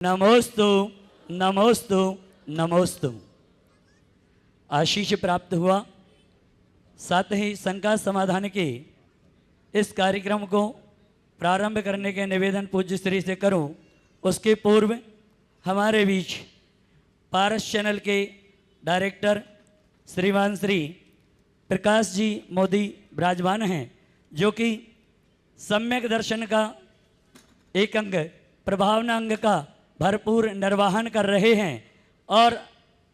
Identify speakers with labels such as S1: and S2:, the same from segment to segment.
S1: नमोस्तु नमोस्तु नमोस्तु। आशीष प्राप्त हुआ। साथ ही शंका समाधान के इस कार्यक्रम को प्रारंभ करने के निवेदन पूज्य श्री से करूं, उसके पूर्व हमारे बीच पारस चैनल के डायरेक्टर श्रीमान श्री प्रकाश जी मोदी विराजमान हैं, जो कि सम्यक दर्शन का एक अंग प्रभावना अंग का भरपूर निर्वहन कर रहे हैं और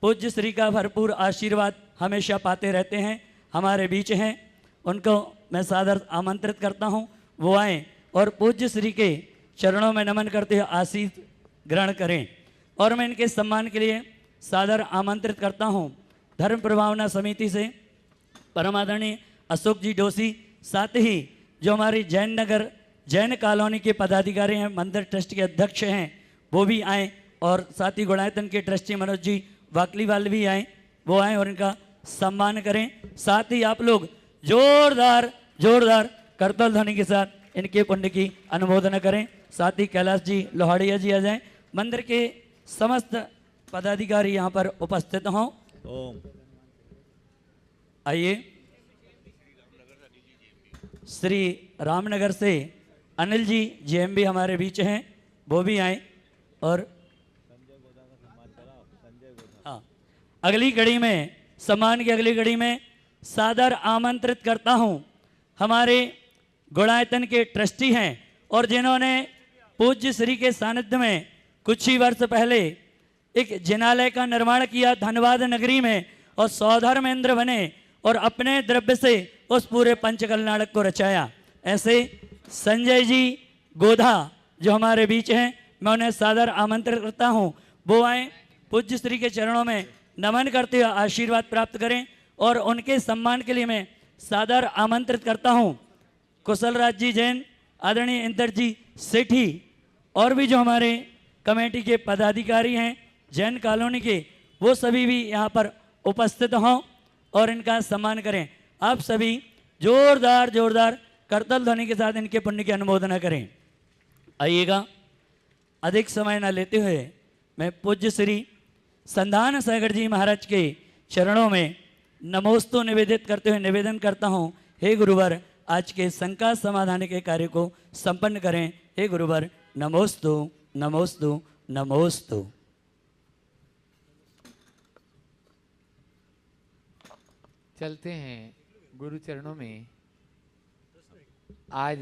S1: पूज्य श्री का भरपूर आशीर्वाद हमेशा पाते रहते हैं। हमारे बीच हैं, उनको मैं सादर आमंत्रित करता हूं, वो आएँ और पूज्य श्री के चरणों में नमन करते हुए आशीष ग्रहण करें। और मैं इनके सम्मान के लिए सादर आमंत्रित करता हूं धर्म प्रभावना समिति से परमादरणीय अशोक जी डोसी, साथ ही जो हमारी जैन नगर जैन कॉलोनी के पदाधिकारी हैं, मंदिर ट्रस्ट के अध्यक्ष हैं, वो भी आएँ और साथ ही गुणायतन के ट्रस्टी मनोज जी वाकलीवाल भी आएँ, वो आएँ और इनका सम्मान करें। साथ ही आप लोग जोरदार जोरदार करतल ध्वनि के साथ इनके पुण्य की अनुमोदना करें। साथ ही कैलाश जी लोहाड़िया जी आ जाएं। मंदिर के समस्त पदाधिकारी यहाँ पर उपस्थित हों। आइए, श्री रामनगर से अनिल जी जेएमबी हमारे बीच हैं, वो भी आए। और हाँ, अगली कड़ी में सम्मान की अगली कड़ी में सादर आमंत्रित करता हूं हमारे गुणायतन के ट्रस्टी हैं और जिन्होंने पूज्य श्री के सानिध्य में कुछ ही वर्ष पहले एक जिनालय का निर्माण किया धनबाद नगरी में और सौधर्मेंद्र बने और अपने द्रव्य से उस पूरे पंचकल्याणक को रचाया। ऐसे संजय जी गोधा जो हमारे बीच हैं, मैं उन्हें सादर आमंत्रित करता हूं, वो आए पूज्य श्री के चरणों में नमन करते हुए आशीर्वाद प्राप्त करें। और उनके सम्मान के लिए मैं सादर आमंत्रित करता हूं कुशल राज जी जैन, आदरणीय इंदर जी सेठी और भी जो हमारे कमेटी के पदाधिकारी हैं जैन कॉलोनी के, वो सभी भी यहाँ पर उपस्थित हों और इनका सम्मान करें। आप सभी जोरदार जोरदार करतल ध्वनि के साथ इनके पुण्य की अनुमोदना करें। आइएगा, अधिक समय न लेते हुए मैं पूज्य श्री संधान सागर जी महाराज के चरणों में नमोस्तु निवेदित करते हुए निवेदन करता हूँ, हे गुरुवर आज के शंका समाधान के कार्य को संपन्न करें। हे गुरुवर नमोस्तु नमोस्तु नमोस्तु।
S2: चलते हैं गुरु चरणों में। आज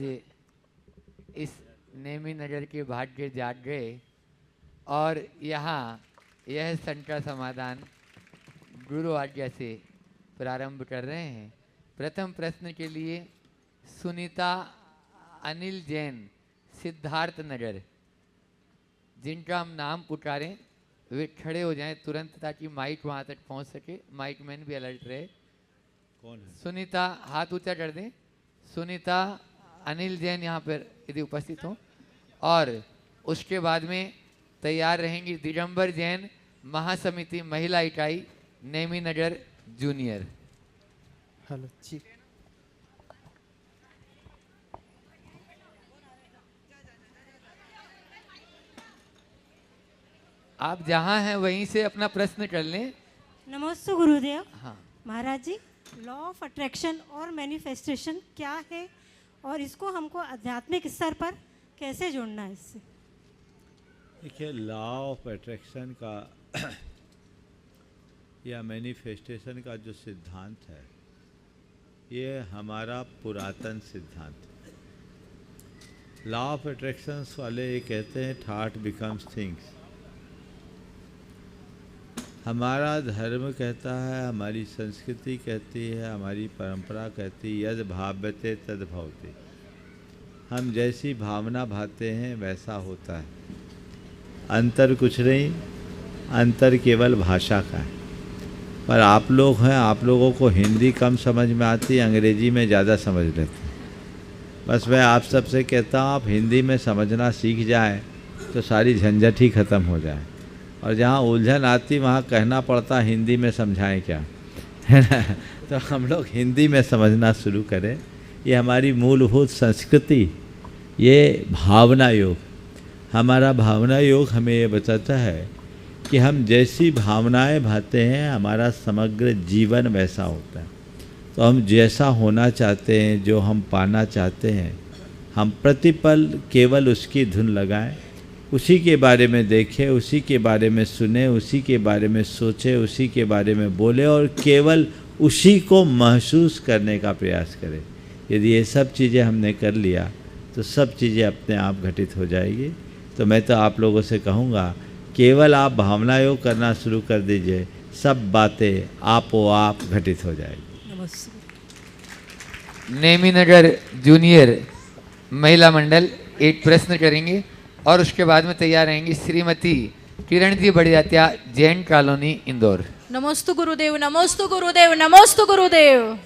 S2: इस नेमी नजर के भाग्य जाग गए और यहाँ यह शंका समाधान गुरु आज्ञा से प्रारंभ कर रहे हैं। प्रथम प्रश्न के लिए सुनीता अनिल जैन, सिद्धार्थ नगर, जिनका हम नाम पुकारें वे खड़े हो जाएं तुरंत ताकि माइक वहाँ तक पहुँच सके, माइक मैन भी अलर्ट रहे। कौन है? सुनीता, हाथ ऊंचा कर दें। सुनीता अनिल जैन यहाँ पर यदि उपस्थित हों। और उसके बाद में तैयार रहेंगी दिगंबर जैन, महासमिति महिला इकाई नेमी नगर जूनियर।
S3: हेलो जी।
S2: आप जहाँ हैं वहीं से अपना प्रश्न कर लें।
S4: नमस्ते गुरुदेव।
S2: हाँ
S4: महाराज जी, लॉ ऑफ अट्रैक्शन और मैनिफेस्टेशन क्या है और इसको हमको आध्यात्मिक स्तर पर कैसे जोड़ना है इससे?
S5: देखिए, लॉ ऑफ अट्रैक्शन का या मैनिफेस्टेशन का जो सिद्धांत है, ये हमारा पुरातन सिद्धांत है। लॉ ऑफ अट्रैक्शंस वाले ये कहते हैं थॉट बिकम्स थिंग्स। हमारा धर्म कहता है, हमारी संस्कृति कहती है, हमारी परंपरा कहती है, यद भाव्यते तद भवते। हम जैसी भावना भाते हैं वैसा होता है। अंतर कुछ नहीं, अंतर केवल भाषा का है। पर आप लोग हैं, आप लोगों को हिंदी कम समझ में आती, अंग्रेजी में ज़्यादा समझ लेते हैं। बस मैं आप सबसे कहता हूँ, आप हिंदी में समझना सीख जाएं तो सारी झंझट ही ख़त्म हो जाए। और जहाँ उलझन आती वहाँ कहना पड़ता हिंदी में समझाएं क्या, है ना। तो हम लोग हिंदी में समझना शुरू करें। ये हमारी मूलभूत संस्कृति, ये भावना योग हमारा भावना योग हमें ये बताता है कि हम जैसी भावनाएं भाते हैं हमारा समग्र जीवन वैसा होता है। तो हम जैसा होना चाहते हैं, जो हम पाना चाहते हैं, हम प्रतिपल केवल उसकी धुन लगाएं, उसी के बारे में देखें, उसी के बारे में सुने, उसी के बारे में सोचें, उसी के बारे में बोलें और केवल उसी को महसूस करने का प्रयास करें। यदि ये सब चीज़ें हमने कर लिया तो सब चीज़ें अपने आप घटित हो जाएगी। तो मैं तो आप लोगों से कहूँगा केवल आप भावना योग करना शुरू कर दीजिए, सब बातें आप घटित हो जाएगी।
S4: नमस्ते।
S2: नेमीनगर जूनियर महिला मंडल एक प्रश्न करेंगे और उसके बाद में तैयार रहेंगी श्रीमती किरण जी बड़ियात्या, जैन कॉलोनी, इंदौर।
S6: नमोस्तु गुरुदेव, नमोस्तु गुरुदेव, नमोस्तु गुरुदेव।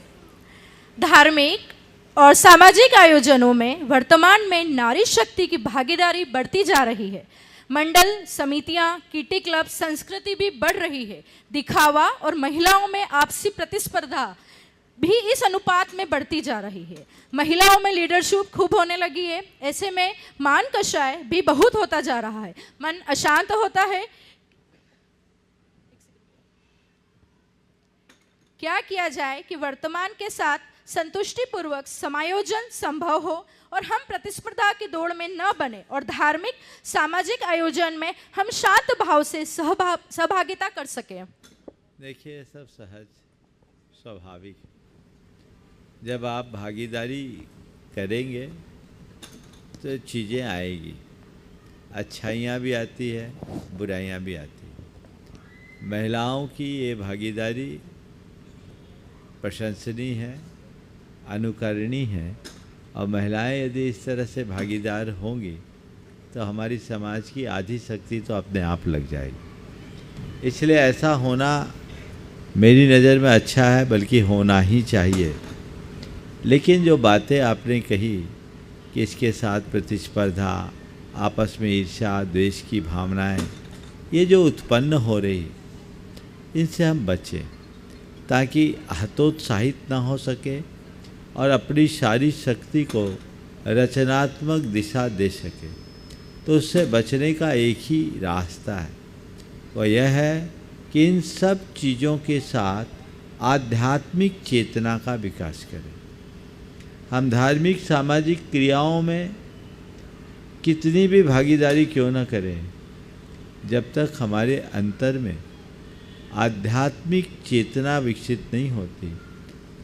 S6: धार्मिक और सामाजिक आयोजनों में वर्तमान में नारी शक्ति की भागीदारी बढ़ती जा रही है। मंडल, समितियां, किटी क्लब, संस्कृति भी बढ़ रही है। दिखावा और महिलाओं में आपसी प्रतिस्पर्धा भी इस अनुपात में बढ़ती जा रही है। महिलाओं में लीडरशिप खूब होने लगी है। ऐसे में मान कषाय भी बहुत होता जा रहा है। मन अशांत होता है। क्या किया जाए कि वर्तमान के साथ संतुष्टिपूर्वक समायोजन संभव हो और हम प्रतिस्पर्धा की दौड़ में न बने और धार्मिक सामाजिक आयोजन में हम शांत भाव से सहभागिता कर सकें।
S5: देखिए, सब सहज स्वाभाविक। जब आप भागीदारी करेंगे तो चीज़ें आएगी, अच्छाइयाँ भी आती है, बुराइयाँ भी आती है। महिलाओं की ये भागीदारी प्रशंसनीय है, अनुकरणीय है और महिलाएं यदि इस तरह से भागीदार होंगी तो हमारी समाज की आधी शक्ति तो अपने आप लग जाएगी। इसलिए ऐसा होना मेरी नज़र में अच्छा है, बल्कि होना ही चाहिए। लेकिन जो बातें आपने कही कि इसके साथ प्रतिस्पर्धा, आपस में ईर्ष्या, द्वेष की भावनाएं, ये जो उत्पन्न हो रही, इनसे हम बचें ताकि हतोत्साहित ना हो सके और अपनी सारी शक्ति को रचनात्मक दिशा दे सके। तो उससे बचने का एक ही रास्ता है, वह यह है कि इन सब चीज़ों के साथ आध्यात्मिक चेतना का विकास करें। हम धार्मिक सामाजिक क्रियाओं में कितनी भी भागीदारी क्यों न करें, जब तक हमारे अंतर में आध्यात्मिक चेतना विकसित नहीं होती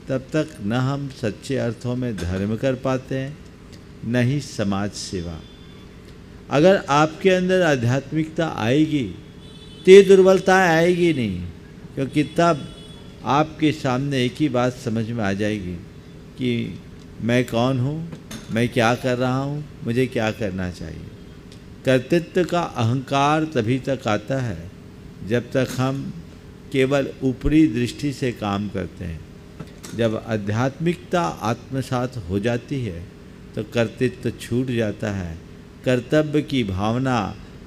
S5: तब तक न हम सच्चे अर्थों में धर्म कर पाते हैं, न ही समाज सेवा। अगर आपके अंदर आध्यात्मिकता आएगी तो ये दुर्बलता आएगी नहीं, क्योंकि तब आपके सामने एक ही बात समझ में आ जाएगी कि मैं कौन हूँ, मैं क्या कर रहा हूँ, मुझे क्या करना चाहिए। कर्तृत्व का अहंकार तभी तक आता है जब तक हम केवल ऊपरी दृष्टि से काम करते हैं। जब आध्यात्मिकता आत्मसात हो जाती है तो कर्तृत्व छूट जाता है, कर्तव्य की भावना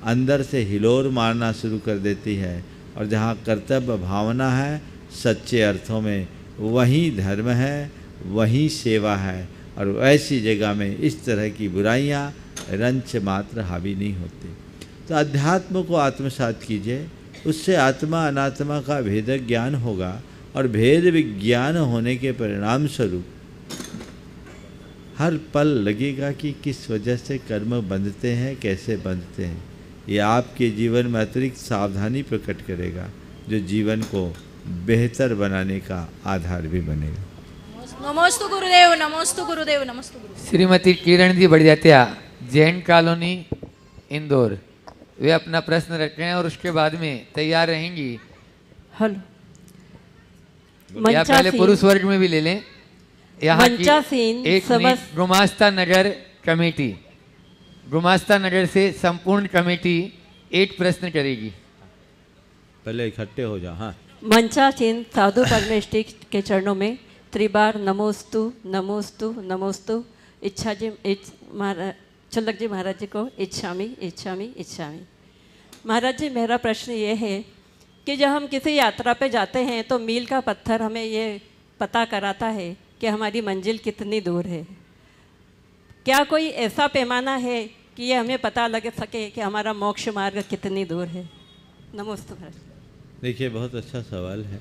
S5: अंदर से हिलोर मारना शुरू कर देती है, और जहाँ कर्तव्य भावना है सच्चे अर्थों में वही धर्म है, वही सेवा है, और ऐसी जगह में इस तरह की बुराइयाँ रंच मात्र हावी नहीं होती। तो अध्यात्म को आत्मसात कीजिए, उससे आत्मा अनात्मा का भेद ज्ञान होगा, और भेद विज्ञान होने के परिणाम स्वरूप हर पल लगेगा कि किस वजह से कर्म बंधते हैं, कैसे बंधते हैं। ये आपके जीवन में अतिरिक्त सावधानी प्रकट करेगा, जो जीवन को बेहतर बनाने का आधार भी बनेगा।
S6: नमोस्तु गुरुदेव, नमोस्तु गुरुदेव, नमोस्तु गुरुदेव।
S2: श्रीमती किरण जी बड़ियात्या, जैन कॉलोनी, इंदौर, वे अपना प्रश्न रख रहे हैं और उसके बाद में तैयार रहेंगी।
S7: हेलो,
S2: या पहले पुरुष वर्ग में भी ले लें। यहाँ की एक गुमास्ता नगर कमेटी, गुमास्ता नगर से संपूर्ण कमेटी एक प्रश्न करेगी।
S5: पहले इकट्ठे हो जाओ। हाँ,
S7: मंचासीन साधु परमेष्टि के चरणों में त्रिबार नमोस्तु नमोस्तु नमोस्तु इच्छा जी चुल्लक जी महाराज जी को इच्छामी इच्छामी इच्छामी। महाराज जी, मेरा प्रश्न ये है कि जब हम किसी यात्रा पे जाते हैं तो मील का पत्थर हमें ये पता कराता है कि हमारी मंजिल कितनी दूर है। क्या कोई ऐसा पैमाना है कि ये हमें पता लग सके कि हमारा मोक्ष मार्ग कितनी दूर है। नमोस्तु महाराज।
S5: देखिए, बहुत अच्छा सवाल है।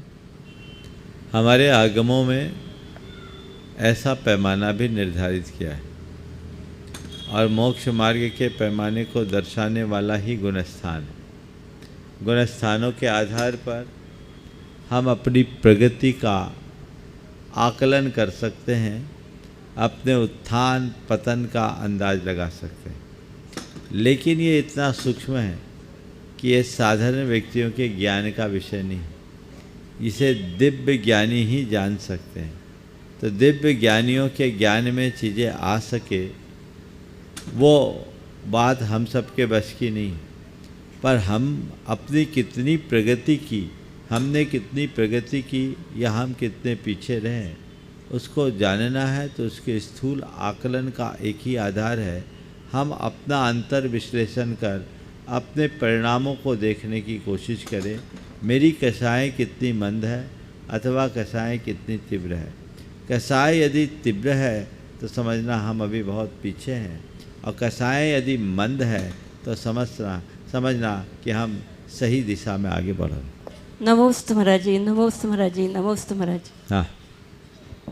S5: हमारे आगमों में ऐसा पैमाना भी निर्धारित किया है और मोक्ष मार्ग के पैमाने को दर्शाने वाला ही गुणस्थान है। गुणस्थानों के आधार पर हम अपनी प्रगति का आकलन कर सकते हैं, अपने उत्थान पतन का अंदाज लगा सकते हैं। लेकिन ये इतना सूक्ष्म है कि ये साधारण व्यक्तियों के ज्ञान का विषय नहीं, इसे दिव्य ज्ञानी ही जान सकते हैं। तो दिव्य ज्ञानियों के ज्ञान में चीज़ें आ सके, वो बात हम सबके बस की नहीं। पर हम अपनी कितनी प्रगति की, हमने कितनी प्रगति की या हम कितने पीछे रहे, उसको जानना है। तो उसके स्थूल आकलन का एक ही आधार है, हम अपना अंतर विश्लेषण कर अपने परिणामों को देखने की कोशिश करें। मेरी कषाय कितनी मंद है अथवा कषाय कितनी तीव्र है। कषाय यदि तीव्र है तो समझना हम अभी बहुत पीछे हैं, और कषाय यदि मंद है तो समझना कि हम सही दिशा में आगे बढ़ रहे हैं।
S7: नमोस्तु महाराज जी, नमोस्तु महाराज जी, नमोस्तु महाराज जी।
S5: हाँ,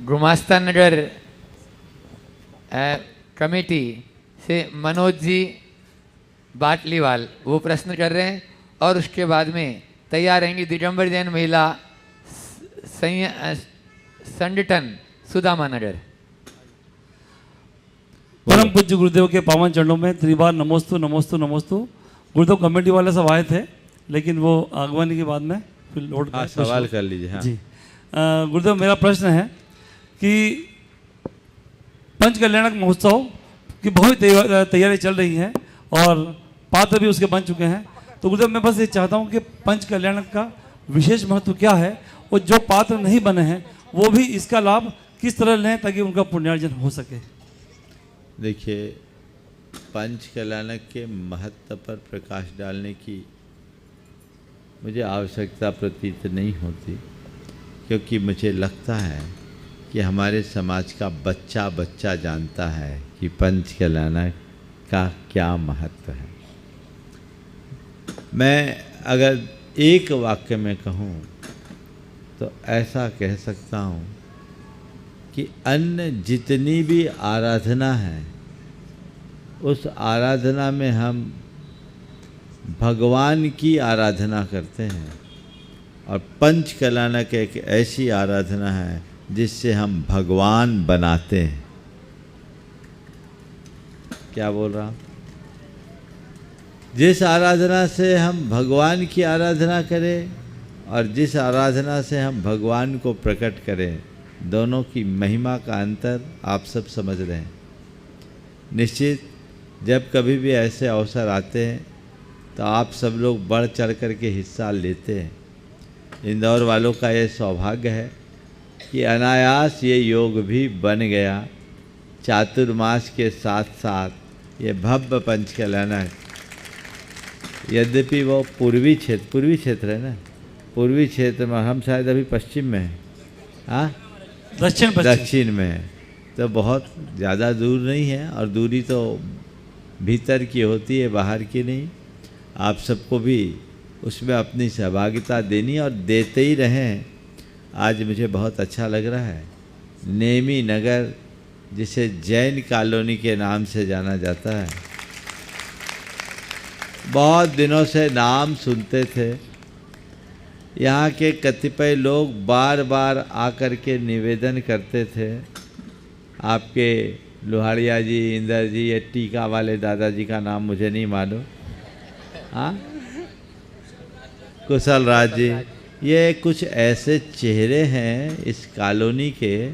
S2: गुमास्ता नगर कमेटी से मनोज जी बाटलीवाल वो प्रश्न कर रहे हैं, और उसके बाद में तैयार रहेंगी दिगंबर जैन महिला संगठन सुदामा नगर।
S8: परम पूज्य गुरुदेव के पावन चरणों में त्रिबार नमोस्तु नमोस्तु नमोस्तु। गुरुदेव कमेटी वाले सब आए थे, लेकिन वो आगमन के बाद में फिर लौट गए।
S5: सवाल कर लीजिए। हाँ
S8: जी, गुरुदेव मेरा प्रश्न है कि पंच कल्याणक महोत्सव की बहुत तैयारी चल रही है और पात्र भी उसके बन चुके हैं। तो गुरुदेव मैं बस ये चाहता हूँ कि पंच कल्याणक का विशेष महत्व क्या है, और जो पात्र नहीं बने हैं वो भी इसका लाभ किस तरह लें ताकि उनका पुण्यार्जन हो सके।
S5: देखिए, पंच कल्याणक के महत्व पर प्रकाश डालने की मुझे आवश्यकता प्रतीत नहीं होती, क्योंकि मुझे लगता है कि हमारे समाज का बच्चा बच्चा जानता है कि पंच कल्याणक का क्या महत्व है। मैं अगर एक वाक्य में कहूँ तो ऐसा कह सकता हूँ कि अन्य जितनी भी आराधना है, उस आराधना में हम भगवान की आराधना करते हैं, और पंच कल्याणक एक ऐसी आराधना है जिससे हम भगवान बनाते हैं। क्या बोल रहा हूँ? जिस आराधना से हम भगवान की आराधना करें और जिस आराधना से हम भगवान को प्रकट करें, दोनों की महिमा का अंतर आप सब समझ रहे हैं। निश्चित जब कभी भी ऐसे अवसर आते हैं तो आप सब लोग बढ़ चढ़ कर के हिस्सा लेते हैं। इंदौर वालों का ये सौभाग्य है कि अनायास ये योग भी बन गया। चातुर्मास के साथ साथ ये भव्य पंच कल्याणक, यद्यपि वो पूर्वी क्षेत्र है ना, पूर्वी क्षेत्र में, हम शायद अभी पश्चिम में हैं, हाँ दक्षिण में है, तो बहुत ज़्यादा दूर नहीं है, और दूरी तो भीतर की होती है, बाहर की नहीं। आप सबको भी उसमें अपनी सहभागिता देनी और देते ही रहें। आज मुझे बहुत अच्छा लग रहा है, नेमी नगर जिसे जैन कॉलोनी के नाम से जाना जाता है, बहुत दिनों से नाम सुनते थे। यहाँ के कतिपय लोग बार बार आकर के निवेदन करते थे, आपके लोहाड़िया जी, इंदर जी, ये टीका वाले दादाजी का नाम मुझे नहीं मालूम, हाँ कुशल राज जी, ये कुछ ऐसे चेहरे हैं इस कॉलोनी के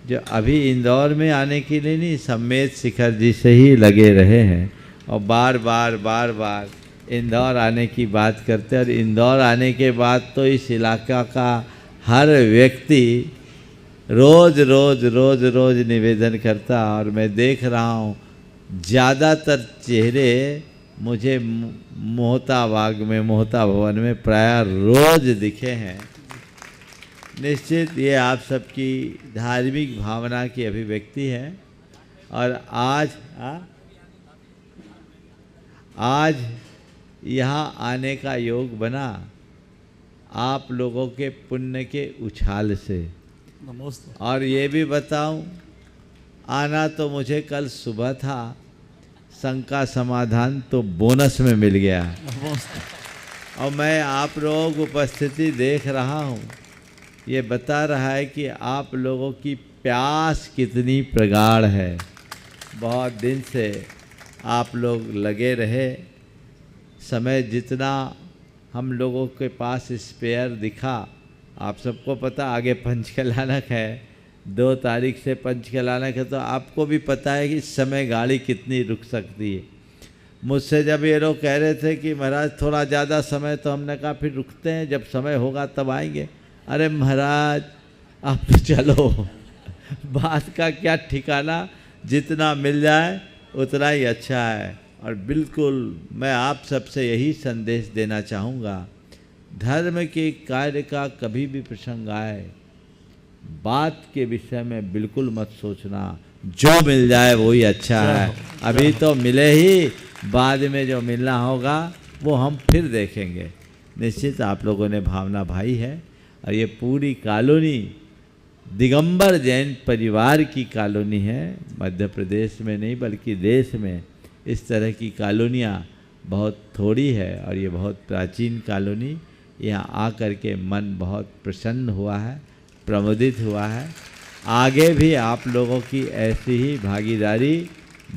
S5: जो अभी इंदौर में आने के लिए नहीं, सम्मेत शिखर जी से ही लगे रहे हैं, और बार बार इंदौर आने की बात करते हैं। और इंदौर आने के बाद तो इस इलाका का हर व्यक्ति रोज निवेदन करता, और मैं देख रहा हूँ ज़्यादातर चेहरे मुझे मोहता बाग में, मोहता भवन में प्राय रोज दिखे हैं। निश्चित ये आप सबकी धार्मिक भावना की अभिव्यक्ति है। और आज आज यहाँ आने का योग बना आप लोगों के पुण्य के उछाल से।
S8: नमोस्तु।
S5: और ये भी बताऊं, आना तो मुझे कल सुबह था, शंका समाधान तो बोनस में मिल गया।
S8: नमोस्तु।
S5: और मैं आप लोगों की उपस्थिति देख रहा हूँ, ये बता रहा है कि आप लोगों की प्यास कितनी प्रगाढ़ है। बहुत दिन से आप लोग लगे रहे, समय जितना हम लोगों के पास स्पेयर दिखा, आप सबको पता आगे पंचकलानक है, 2 तारीख से पंचकलानक है, तो आपको भी पता है कि इस समय गाड़ी कितनी रुक सकती है। मुझसे जब ये लोग कह रहे थे कि महाराज थोड़ा ज़्यादा समय, तो हमने कहा फिर रुकते हैं, जब समय होगा तब आएंगे। अरे महाराज आप तो चलो, बात का क्या ठिकाना, जितना मिल जाए उतना ही अच्छा है। और बिल्कुल मैं आप सबसे यही संदेश देना चाहूँगा, धर्म के कार्य का कभी भी प्रसंग आए, बात के विषय में बिल्कुल मत सोचना, जो मिल जाए वही अच्छा है। अभी तो मिले ही, बाद में जो मिलना होगा वो हम फिर देखेंगे। निश्चित आप लोगों ने भावना भाई है, और ये पूरी कॉलोनी दिगंबर जैन परिवार की कॉलोनी है। मध्य प्रदेश में नहीं बल्कि देश में इस तरह की कॉलोनियाँ बहुत थोड़ी है, और ये बहुत प्राचीन कॉलोनी, यहाँ आकर के मन बहुत प्रसन्न हुआ है, प्रमोदित हुआ है। आगे भी आप लोगों की ऐसी ही भागीदारी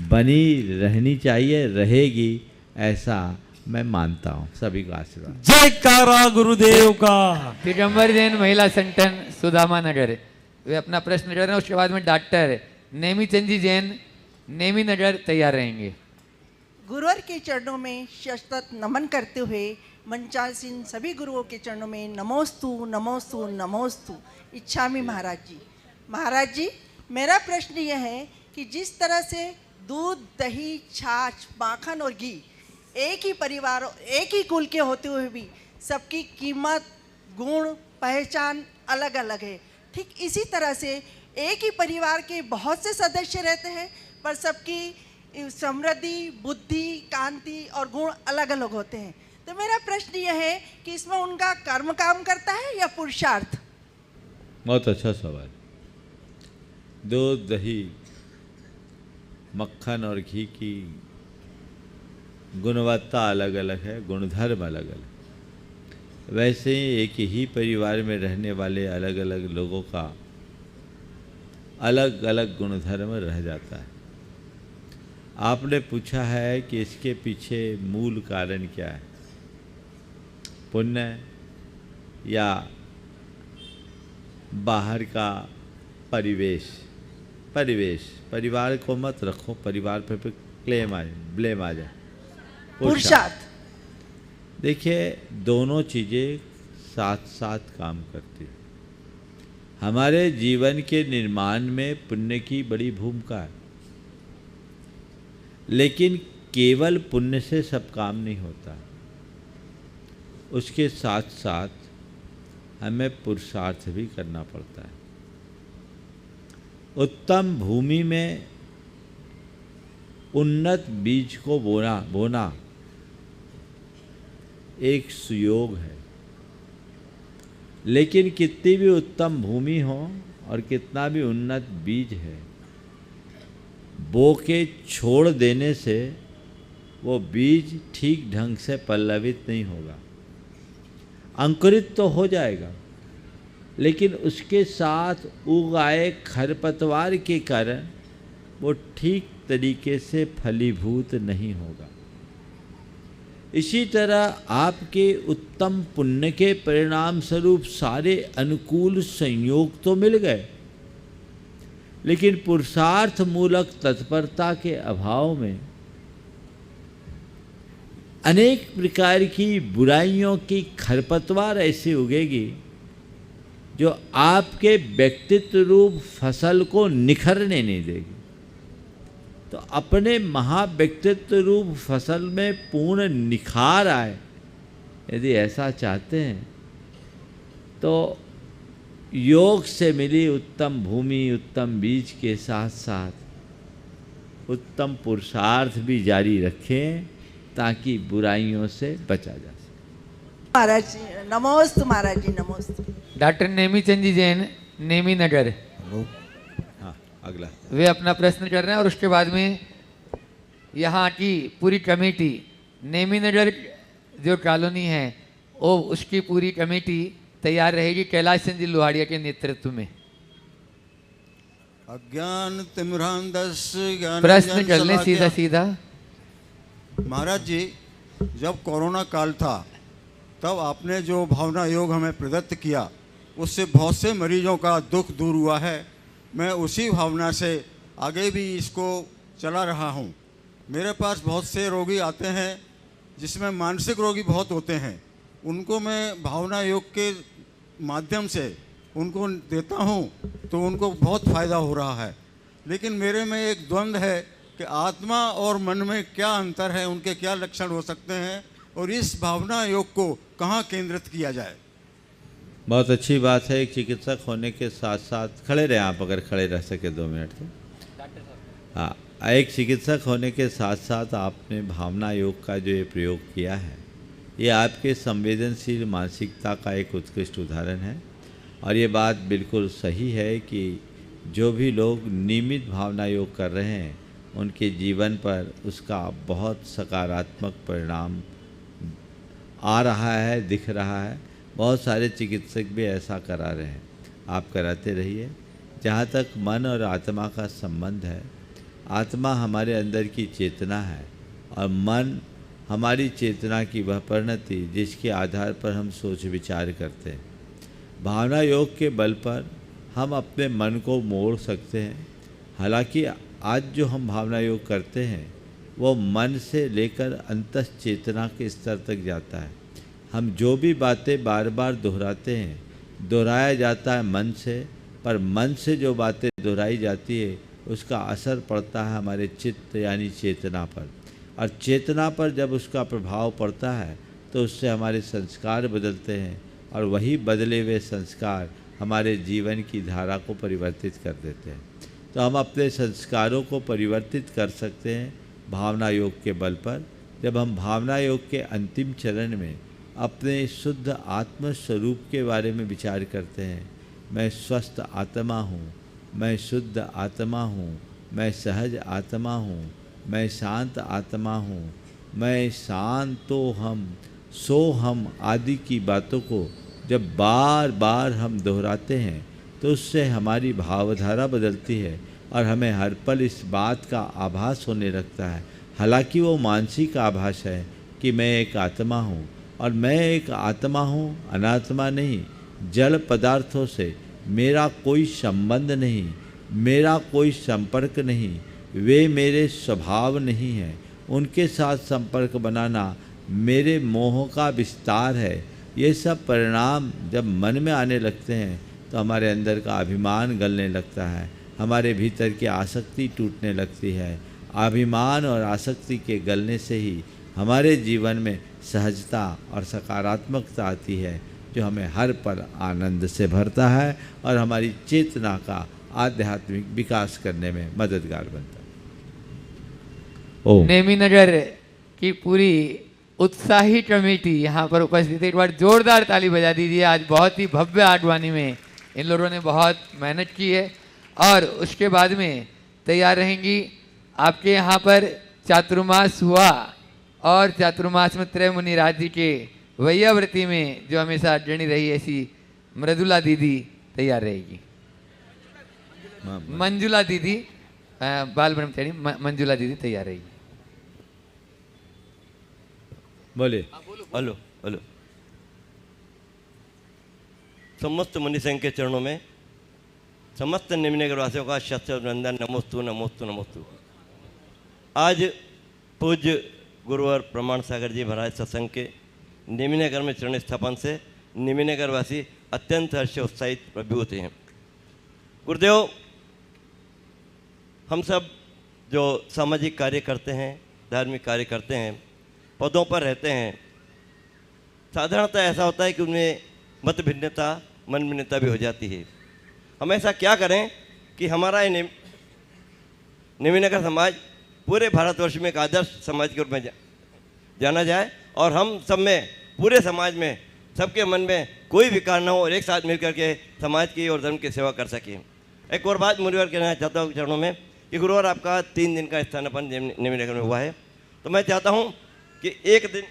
S5: बनी रहनी चाहिए, रहेगी, ऐसा मैं मानता हूँ। सभी का आशीर्वाद।
S8: जयकारा गुरुदेव का।
S2: दिगंबर जैन महिला संगठन सुदामा नगर, वे अपना प्रश्न कर रहे हैं। उसके बाद में डॉक्टर नेमीचंद जी जैन नेमी नगर तैयार रहेंगे।
S9: गुरुवर के चरणों में शतत नमन करते हुए मंचासीन सभी गुरुओं के चरणों में नमोस्तु नमोस्तु नमोस्तु इच्छामि महाराज जी। महाराज जी, मेरा प्रश्न यह है कि जिस तरह से दूध, दही, छाछ, माखन और घी एक ही परिवार, एक ही कुल के होते हुए भी सबकी कीमत, गुण, पहचान अलग अलग है, ठीक इसी तरह से एक ही परिवार के बहुत से सदस्य रहते हैं, पर सबकी समृद्धि, बुद्धि, कांति और गुण अलग अलग होते हैं। तो मेरा प्रश्न यह है कि इसमें उनका कर्म काम करता है या पुरुषार्थ?
S5: बहुत अच्छा सवाल। दूध, दही, मक्खन और घी की गुणवत्ता अलग अलग है, गुणधर्म अलग अलग। वैसे ही एक ही परिवार में रहने वाले अलग अलग लोगों का अलग अलग गुणधर्म रह जाता है। आपने पूछा है कि इसके पीछे मूल कारण क्या है, पुण्य या बाहर का परिवेश। परिवार को मत रखो, परिवार पर ब्लेम आ जाए।
S9: पुरुषार्थ।
S5: देखिए, दोनों चीज़ें साथ साथ काम करती हैं। हमारे जीवन के निर्माण में पुण्य की बड़ी भूमिका है, लेकिन केवल पुण्य से सब काम नहीं होता। उसके साथ साथ हमें पुरुषार्थ भी करना पड़ता है। उत्तम भूमि में उन्नत बीज को बोना एक सुयोग है, लेकिन कितनी भी उत्तम भूमि हो और कितना भी उन्नत बीज है, बो के छोड़ देने से वो बीज ठीक ढंग से पल्लवित नहीं होगा। अंकुरित तो हो जाएगा, लेकिन उसके साथ उग आए खरपतवार के कारण वो ठीक तरीके से फलीभूत नहीं होगा। इसी तरह आपके उत्तम पुण्य के परिणाम स्वरूप सारे अनुकूल संयोग तो मिल गए, लेकिन पुरुषार्थ मूलक तत्परता के अभाव में अनेक प्रकार की बुराइयों की खरपतवार ऐसी उगेगी जो आपके व्यक्तित्व रूप फसल को निखरने नहीं देगी। तो अपने महाव्यक्तित्व रूप फसल में पूर्ण निखार आए, यदि ऐसा चाहते हैं तो योग से मिली उत्तम भूमि, उत्तम बीज के साथ साथ उत्तम पुरुषार्थ भी जारी रखें, ताकि बुराइयों से बचा जा सके।
S9: महाराज जी नमोस्तु, महाराज जी नमोस्तु।
S2: डॉक्टर नेमीचंद जी जैन, नेमी नगर,
S5: हाँ अगला।
S2: वे अपना प्रश्न कर रहे हैं और उसके बाद में यहाँ की पूरी कमेटी, नेमी नगर जो कॉलोनी है वो उसकी पूरी कमेटी तैयार रहेगी कैलाश चंद जी लोहाड़िया के नेतृत्व में।
S10: अज्ञान तिमिरांधस ज्ञान
S2: प्रश्न कर लें सीधा सीधा।
S10: महाराज जी, जब कोरोना काल था तब आपने जो भावना योग हमें प्रदत्त किया उससे बहुत से मरीजों का दुख दूर हुआ है। मैं उसी भावना से आगे भी इसको चला रहा हूँ। मेरे पास बहुत से रोगी आते हैं जिसमें मानसिक रोगी बहुत होते हैं, उनको मैं भावना योग के माध्यम से उनको देता हूँ तो उनको बहुत फ़ायदा हो रहा है। लेकिन मेरे में एक द्वंद्व है कि आत्मा और मन में क्या अंतर है, उनके क्या लक्षण हो सकते हैं और इस भावना योग को कहाँ केंद्रित किया जाए।
S5: बहुत अच्छी बात है। एक चिकित्सक होने के साथ साथ, खड़े रहें आप अगर खड़े रह सके 2 मिनट तो। हाँ, एक चिकित्सक होने के साथ साथ आपने भावना योग का जो ये प्रयोग किया है, ये आपके संवेदनशील मानसिकता का एक उत्कृष्ट उदाहरण है। और ये बात बिल्कुल सही है कि जो भी लोग नियमित भावना योग कर रहे हैं उनके जीवन पर उसका बहुत सकारात्मक परिणाम आ रहा है, दिख रहा है। बहुत सारे चिकित्सक भी ऐसा करा रहे हैं, आप कराते रहिए। जहाँ तक मन और आत्मा का संबंध है, आत्मा हमारे अंदर की चेतना है और मन हमारी चेतना की वह परिणति जिसके आधार पर हम सोच विचार करते हैं। भावना योग के बल पर हम अपने मन को मोड़ सकते हैं। हालांकि आज जो हम भावना योग करते हैं वो मन से लेकर अंतः चेतना के स्तर तक जाता है। हम जो भी बातें बार बार दोहराते हैं, दोहराया जाता है मन से, पर मन से जो बातें दोहराई जाती है उसका असर पड़ता है हमारे चित्त यानी चेतना पर। और चेतना पर जब उसका प्रभाव पड़ता है तो उससे हमारे संस्कार बदलते हैं और वही बदले हुए संस्कार हमारे जीवन की धारा को परिवर्तित कर देते हैं। तो हम अपने संस्कारों को परिवर्तित कर सकते हैं भावना योग के बल पर। जब हम भावना योग के अंतिम चरण में अपने शुद्ध आत्म स्वरूप के बारे में विचार करते हैं, मैं स्वस्थ आत्मा हूँ, मैं शुद्ध आत्मा हूँ, मैं सहज आत्मा हूँ, मैं शांत आत्मा हूँ, मैं शांतो हम सो हम आदि की बातों को जब बार बार हम दोहराते हैं तो उससे हमारी भावधारा बदलती है और हमें हर पल इस बात का आभास होने लगता है। हालांकि वो मानसिक आभास है कि मैं एक आत्मा हूँ और मैं एक आत्मा हूँ, अनात्मा नहीं। जड़ पदार्थों से मेरा कोई संबंध नहीं, मेरा कोई संपर्क नहीं, वे मेरे स्वभाव नहीं हैं। उनके साथ संपर्क बनाना मेरे मोह का विस्तार है। ये सब परिणाम जब मन में आने लगते हैं तो हमारे अंदर का अभिमान गलने लगता है, हमारे भीतर की आसक्ति टूटने लगती है। अभिमान और आसक्ति के गलने से ही हमारे जीवन में सहजता और सकारात्मकता आती है जो हमें हर पल आनंद से भरता है और हमारी चेतना का आध्यात्मिक विकास करने में मददगार बनता है। ओम।
S2: नेमी नगर की पूरी उत्साही कमेटी यहाँ पर उपस्थित है। एक बार जोरदार ताली बजा दीजिए। आज बहुत ही भव्य आगवानी में इन लोगों ने बहुत मेहनत की है। और उसके बाद में तैयार रहेंगी आपके यहाँ पर चातुर्मास हुआ और चातुर्मास में त्रय मुनिराज जी के वैयाव्रती में जो हमेशा अग्रणी रही ऐसी मृदुला दीदी तैयार रहेगी। मंजुला दीदी, बाल ब्रह्मचारी मंजुला दीदी तैयार रहेगी।
S5: बोले।
S11: Hello hello. समस्त मुनि संघ के चरणों में समस्त निम्नगर वासियों का शत अभिनंदन। नमोस्तु नमोस्तु नमोस्तु। आज पूज्य गुरुवर प्रमाण सागर जी महाराज सत्संग के निम्नगर में चरण स्थापन से निम्नगर वासी अत्यंत हर्ष उत्साहित प्रभुत हैं। गुरुदेव, हम सब जो सामाजिक कार्य करते हैं, धार्मिक कार्य करते हैं, पदों पर रहते हैं, साधारणतः ऐसा होता है कि उनमें मत भिन्नता, मन भिन्नता भी हो जाती है। हम ऐसा क्या करें कि हमारा ये निम्नगर समाज पूरे भारतवर्ष में एक आदर्श समाज के रूप में जाना जाए और हम सब में, पूरे समाज में, सबके मन में कोई विकार ना हो और एक साथ मिल करके समाज की और धर्म की सेवा कर सकें। एक और बात मुझे कहना चाहता हूँ चरणों में कि गुरुवार आपका 3 दिन का स्थानापन्न नेमिनगर में हुआ है, तो मैं चाहता हूँ कि एक दिन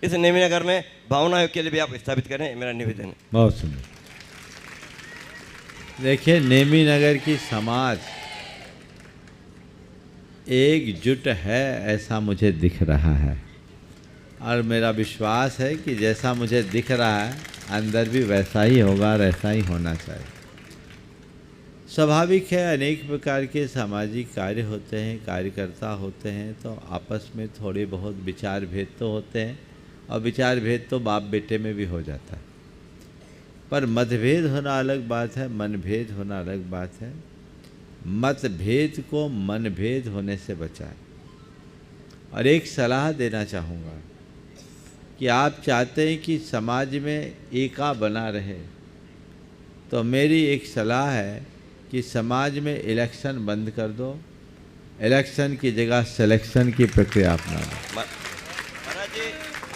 S11: इस नेमिनगर में भावना आयोग के लिए भी आप स्थापित करें, मेरा निवेदन है।
S5: बहुत सुंदर। देखिए, नेमिनगर की समाज एकजुट है ऐसा मुझे दिख रहा है, और मेरा विश्वास है कि जैसा मुझे दिख रहा है अंदर भी वैसा ही होगा और ऐसा ही होना चाहिए। स्वाभाविक है, अनेक प्रकार के सामाजिक कार्य होते हैं, कार्यकर्ता होते हैं, तो आपस में थोड़े बहुत विचार भेद तो होते हैं, और विचार भेद तो बाप बेटे में भी हो जाता है, पर मतभेद होना अलग बात है, मनभेद होना अलग बात है। मतभेद को मनभेद होने से बचाएं। और एक सलाह देना चाहूँगा कि आप चाहते हैं कि समाज में एका बना रहे, तो मेरी एक सलाह है कि समाज में इलेक्शन बंद कर दो, इलेक्शन की जगह सिलेक्शन की प्रक्रिया अपना लो।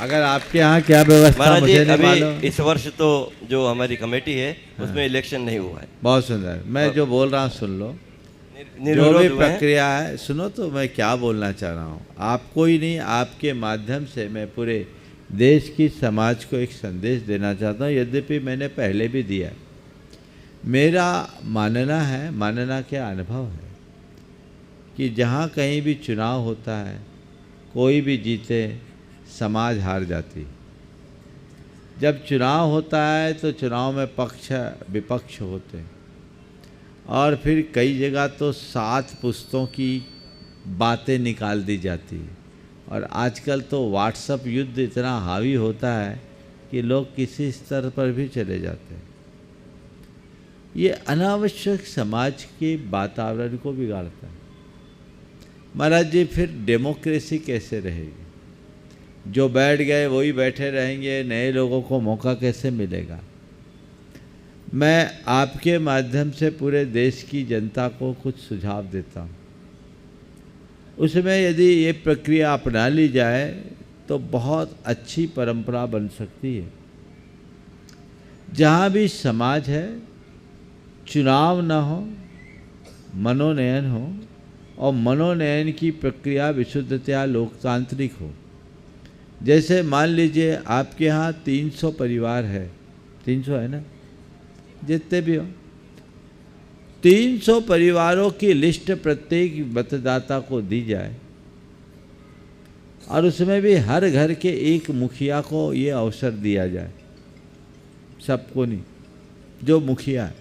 S5: अगर आपके यहाँ क्या व्यवस्था मुझे नहीं मालूम।
S11: इस वर्ष तो जो हमारी कमेटी है उसमें इलेक्शन नहीं हुआ है।
S5: बहुत सुंदर। मैं जो बोल रहा हूँ सुन लो, जो भी प्रक्रिया है सुनो तो मैं क्या बोलना चाह रहा हूँ। आपको ही नहीं, आपके माध्यम से मैं पूरे देश की समाज को एक संदेश देना चाहता हूँ, यद्यपि मैंने पहले भी दिया है। मेरा मानना है, मानना क्या अनुभव है, कि जहाँ कहीं भी चुनाव होता है, कोई भी जीते समाज हार जाती। जब चुनाव होता है तो चुनाव में पक्ष विपक्ष होते हैं, और फिर कई जगह तो 7 पुस्तों की बातें निकाल दी जाती है। और आजकल तो व्हाट्सएप युद्ध इतना हावी होता है कि लोग किसी स्तर पर भी चले जाते हैं। ये अनावश्यक समाज के वातावरण को बिगाड़ता है। महाराज जी, फिर डेमोक्रेसी कैसे रहेगी? जो बैठ गए वही बैठे रहेंगे, नए लोगों को मौका कैसे मिलेगा? मैं आपके माध्यम से पूरे देश की जनता को कुछ सुझाव देता हूँ। उसमें यदि ये प्रक्रिया अपना ली जाए तो बहुत अच्छी परंपरा बन सकती है। जहाँ भी समाज है, चुनाव न हो, मनोनयन हो, और मनोनयन की प्रक्रिया विशुद्धतया लोकतांत्रिक हो। जैसे मान लीजिए आपके यहाँ 300 परिवार है, 300 है ना, जितने भी हो, 300 परिवारों की लिस्ट प्रत्येक मतदाता को दी जाए, और उसमें भी हर घर के एक मुखिया को ये अवसर दिया जाए, सबको नहीं, जो मुखिया है,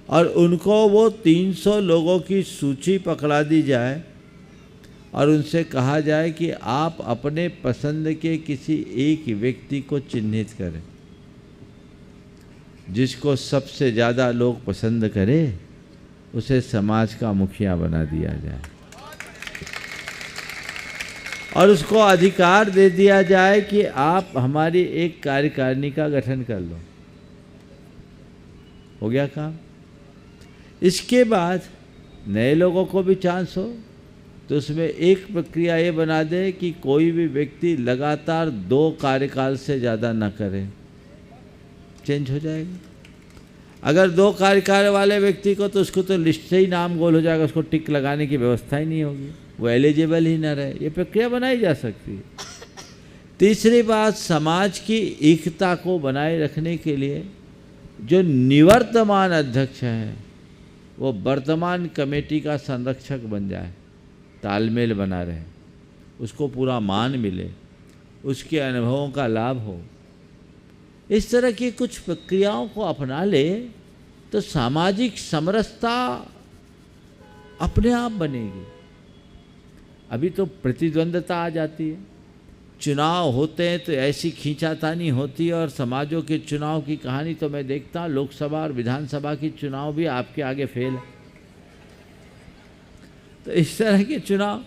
S5: और उनको वो 300 लोगों की सूची पकड़ा दी जाए, और उनसे कहा जाए कि आप अपने पसंद के किसी एक व्यक्ति को चिन्हित करें, जिसको सबसे ज़्यादा लोग पसंद करें उसे समाज का मुखिया बना दिया जाए, और उसको अधिकार दे दिया जाए कि आप हमारी एक कार्यकारिणी का गठन कर लो। हो गया काम। इसके बाद नए लोगों को भी चांस हो तो उसमें एक प्रक्रिया ये बना दे कि कोई भी व्यक्ति लगातार 2 कार्यकाल से ज़्यादा न करे, चेंज हो जाएगा। अगर 2 कार्यकाल वाले व्यक्ति को, तो उसको तो लिस्ट से ही नाम गोल हो जाएगा, उसको टिक लगाने की व्यवस्था ही नहीं होगी, वो एलिजिबल ही न रहे। ये प्रक्रिया बनाई जा सकती है। तीसरी बात, समाज की एकता को बनाए रखने के लिए जो निवर्तमान अध्यक्ष हैं वो वर्तमान कमेटी का संरक्षक बन जाए, तालमेल बना रहे, उसको पूरा मान मिले, उसके अनुभवों का लाभ हो। इस तरह की कुछ प्रक्रियाओं को अपना ले तो सामाजिक समरसता अपने आप बनेगी। अभी तो प्रतिद्वंद्वता आ जाती है, चुनाव होते हैं तो ऐसी खींचातानी होती है, और समाजों के चुनाव की कहानी तो मैं देखता हूँ, लोकसभा और विधानसभा की चुनाव भी आपके आगे फेल है। तो इस तरह के चुनाव,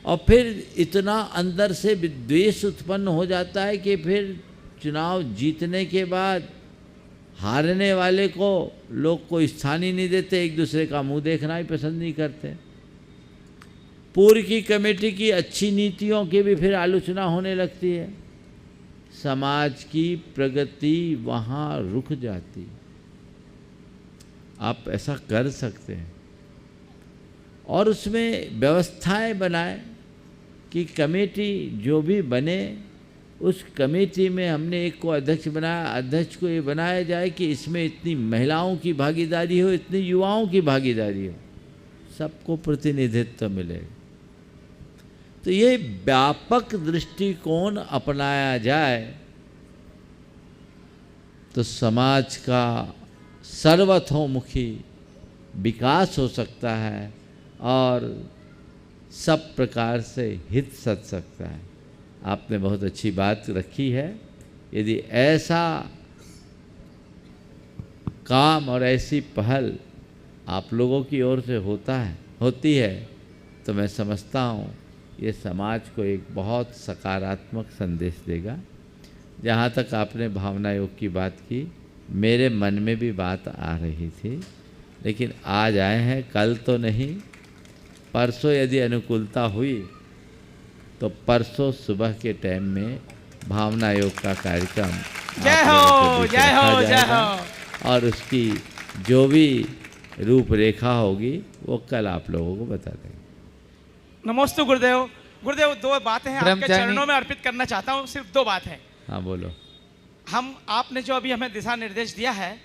S5: और फिर इतना अंदर से विद्वेष उत्पन्न हो जाता है कि फिर चुनाव जीतने के बाद हारने वाले को लोग कोई स्थान ही नहीं देते, एक दूसरे का मुंह देखना ही पसंद नहीं करते। पूर्व की कमेटी की अच्छी नीतियों की भी फिर आलोचना होने लगती है। समाज की प्रगति वहाँ रुक जाती। आप ऐसा कर सकते हैं और उसमें व्यवस्थाएं बनाए कि कमेटी जो भी बने, उस कमेटी में हमने एक को अध्यक्ष बनाया, अध्यक्ष को ये बनाया जाए कि इसमें इतनी महिलाओं की भागीदारी हो, इतनी युवाओं की भागीदारी हो, सबको प्रतिनिधित्व मिले। तो ये व्यापक दृष्टिकोण अपनाया जाए तो समाज का सर्वतोमुखी विकास हो सकता है और सब प्रकार से हित सध सकता है। आपने बहुत अच्छी बात रखी है। यदि ऐसा काम और ऐसी पहल आप लोगों की ओर से होती है तो मैं समझता हूँ ये समाज को एक बहुत सकारात्मक संदेश देगा। जहाँ तक आपने भावना योग की बात की, मेरे मन में भी बात आ रही थी, लेकिन आज आए हैं, कल तो नहीं, परसों यदि अनुकूलता हुई तो परसों सुबह के टाइम में भावना योग का कार्यक्रम
S12: जय हो जय हो जय हो,
S5: और उसकी जो भी रूपरेखा होगी वो कल आप लोगों को बता देंगे।
S12: नमोस्तु गुरुदेव। गुरुदेव, दो बातें हैं आपके चरणों में अर्पित करना चाहता हूँ, सिर्फ दो बात है।
S5: हाँ बोलो।
S12: हम आपने जो अभी हमें दिशा निर्देश दिया है,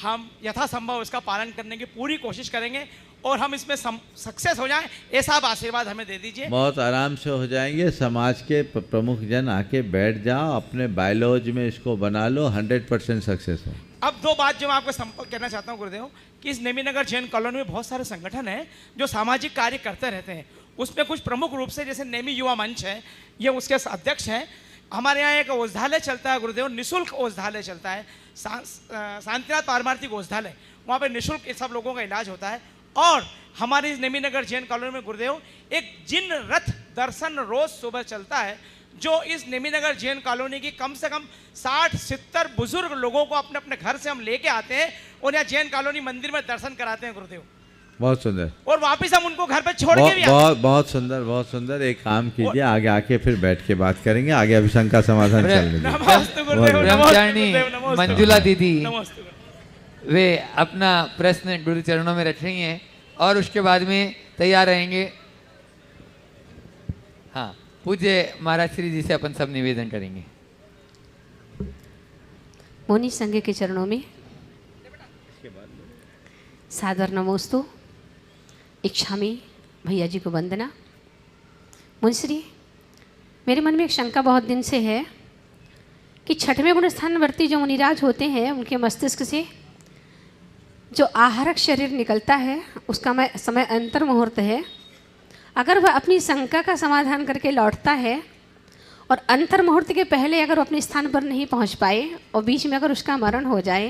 S12: हम यथासंभव इसका पालन करने की पूरी कोशिश करेंगे और हम इसमें सक्सेस हो जाएं, ऐसा आप आशीर्वाद हमें दे दीजिए। बहुत
S5: आराम से हो जाएंगे। समाज के प्रमुख जन आके बैठ जाओ, अपने बायोलॉजी में इसको बना लो, 100% सक्सेस हो।
S12: अब दो बात जो मैं आपको संपर्क करना चाहता हूँ गुरुदेव, कि इस नेमीनगर जैन कॉलोनी में बहुत सारे संगठन हैं जो सामाजिक कार्य करते रहते हैं। उसमें कुछ प्रमुख रूप से जैसे नेमी युवा मंच है, ये उसके अध्यक्ष हैं। हमारे यहाँ एक औषधालय चलता है गुरुदेव, निःशुल्क औषधालय चलता है, शांतिनाथ पारमार्थिक औषधालय। वहाँ पे निःशुल्क सब लोगों का इलाज होता है। और हमारे इस नेमीनगर जैन कॉलोनी में गुरुदेव एक जिन रथ दर्शन रोज सुबह चलता है, जो इस नेमीनगर जैन कॉलोनी की कम से कम 60-70 बुजुर्ग लोगों को अपने अपने घर से हम लेके आते हैं और यहाँ जैन कॉलोनी मंदिर में दर्शन कराते हैं गुरुदेव।
S5: बहुत सुंदर।
S12: और वापिस हम उनको घर पे छोड़ के भी
S5: बहुत सुंदर, बहुत सुंदर। एक काम कीजिए, आगे आके फिर बैठ के बात करेंगे, आगे अभिशंका का समाधान चलने दीजिए।
S2: ब्रह्मचारिणी मंजुला दीदी वे अपना प्रश्न गुरु चरणों में रख रही हैं और उसके बाद में तैयार रहेंगे। हाँ, पूज्य महाराज श्री जी से अपन सब निवेदन करेंगे।
S13: मोनी संघ के चरणों में सादर नमोस्तु, इच्छामी भैया जी को वंदना। मुंसरी, मेरे मन में एक शंका बहुत दिन से है कि छठवें गुण स्थानवर्ती जो मुनिराज होते हैं, उनके मस्तिष्क से जो आहारक शरीर निकलता है उसका समय अंतर मुहूर्त है। अगर वह अपनी शंका का समाधान करके लौटता है और अंतर मुहूर्त के पहले अगर वो अपने स्थान पर नहीं पहुंच पाए और बीच में अगर उसका मरण हो जाए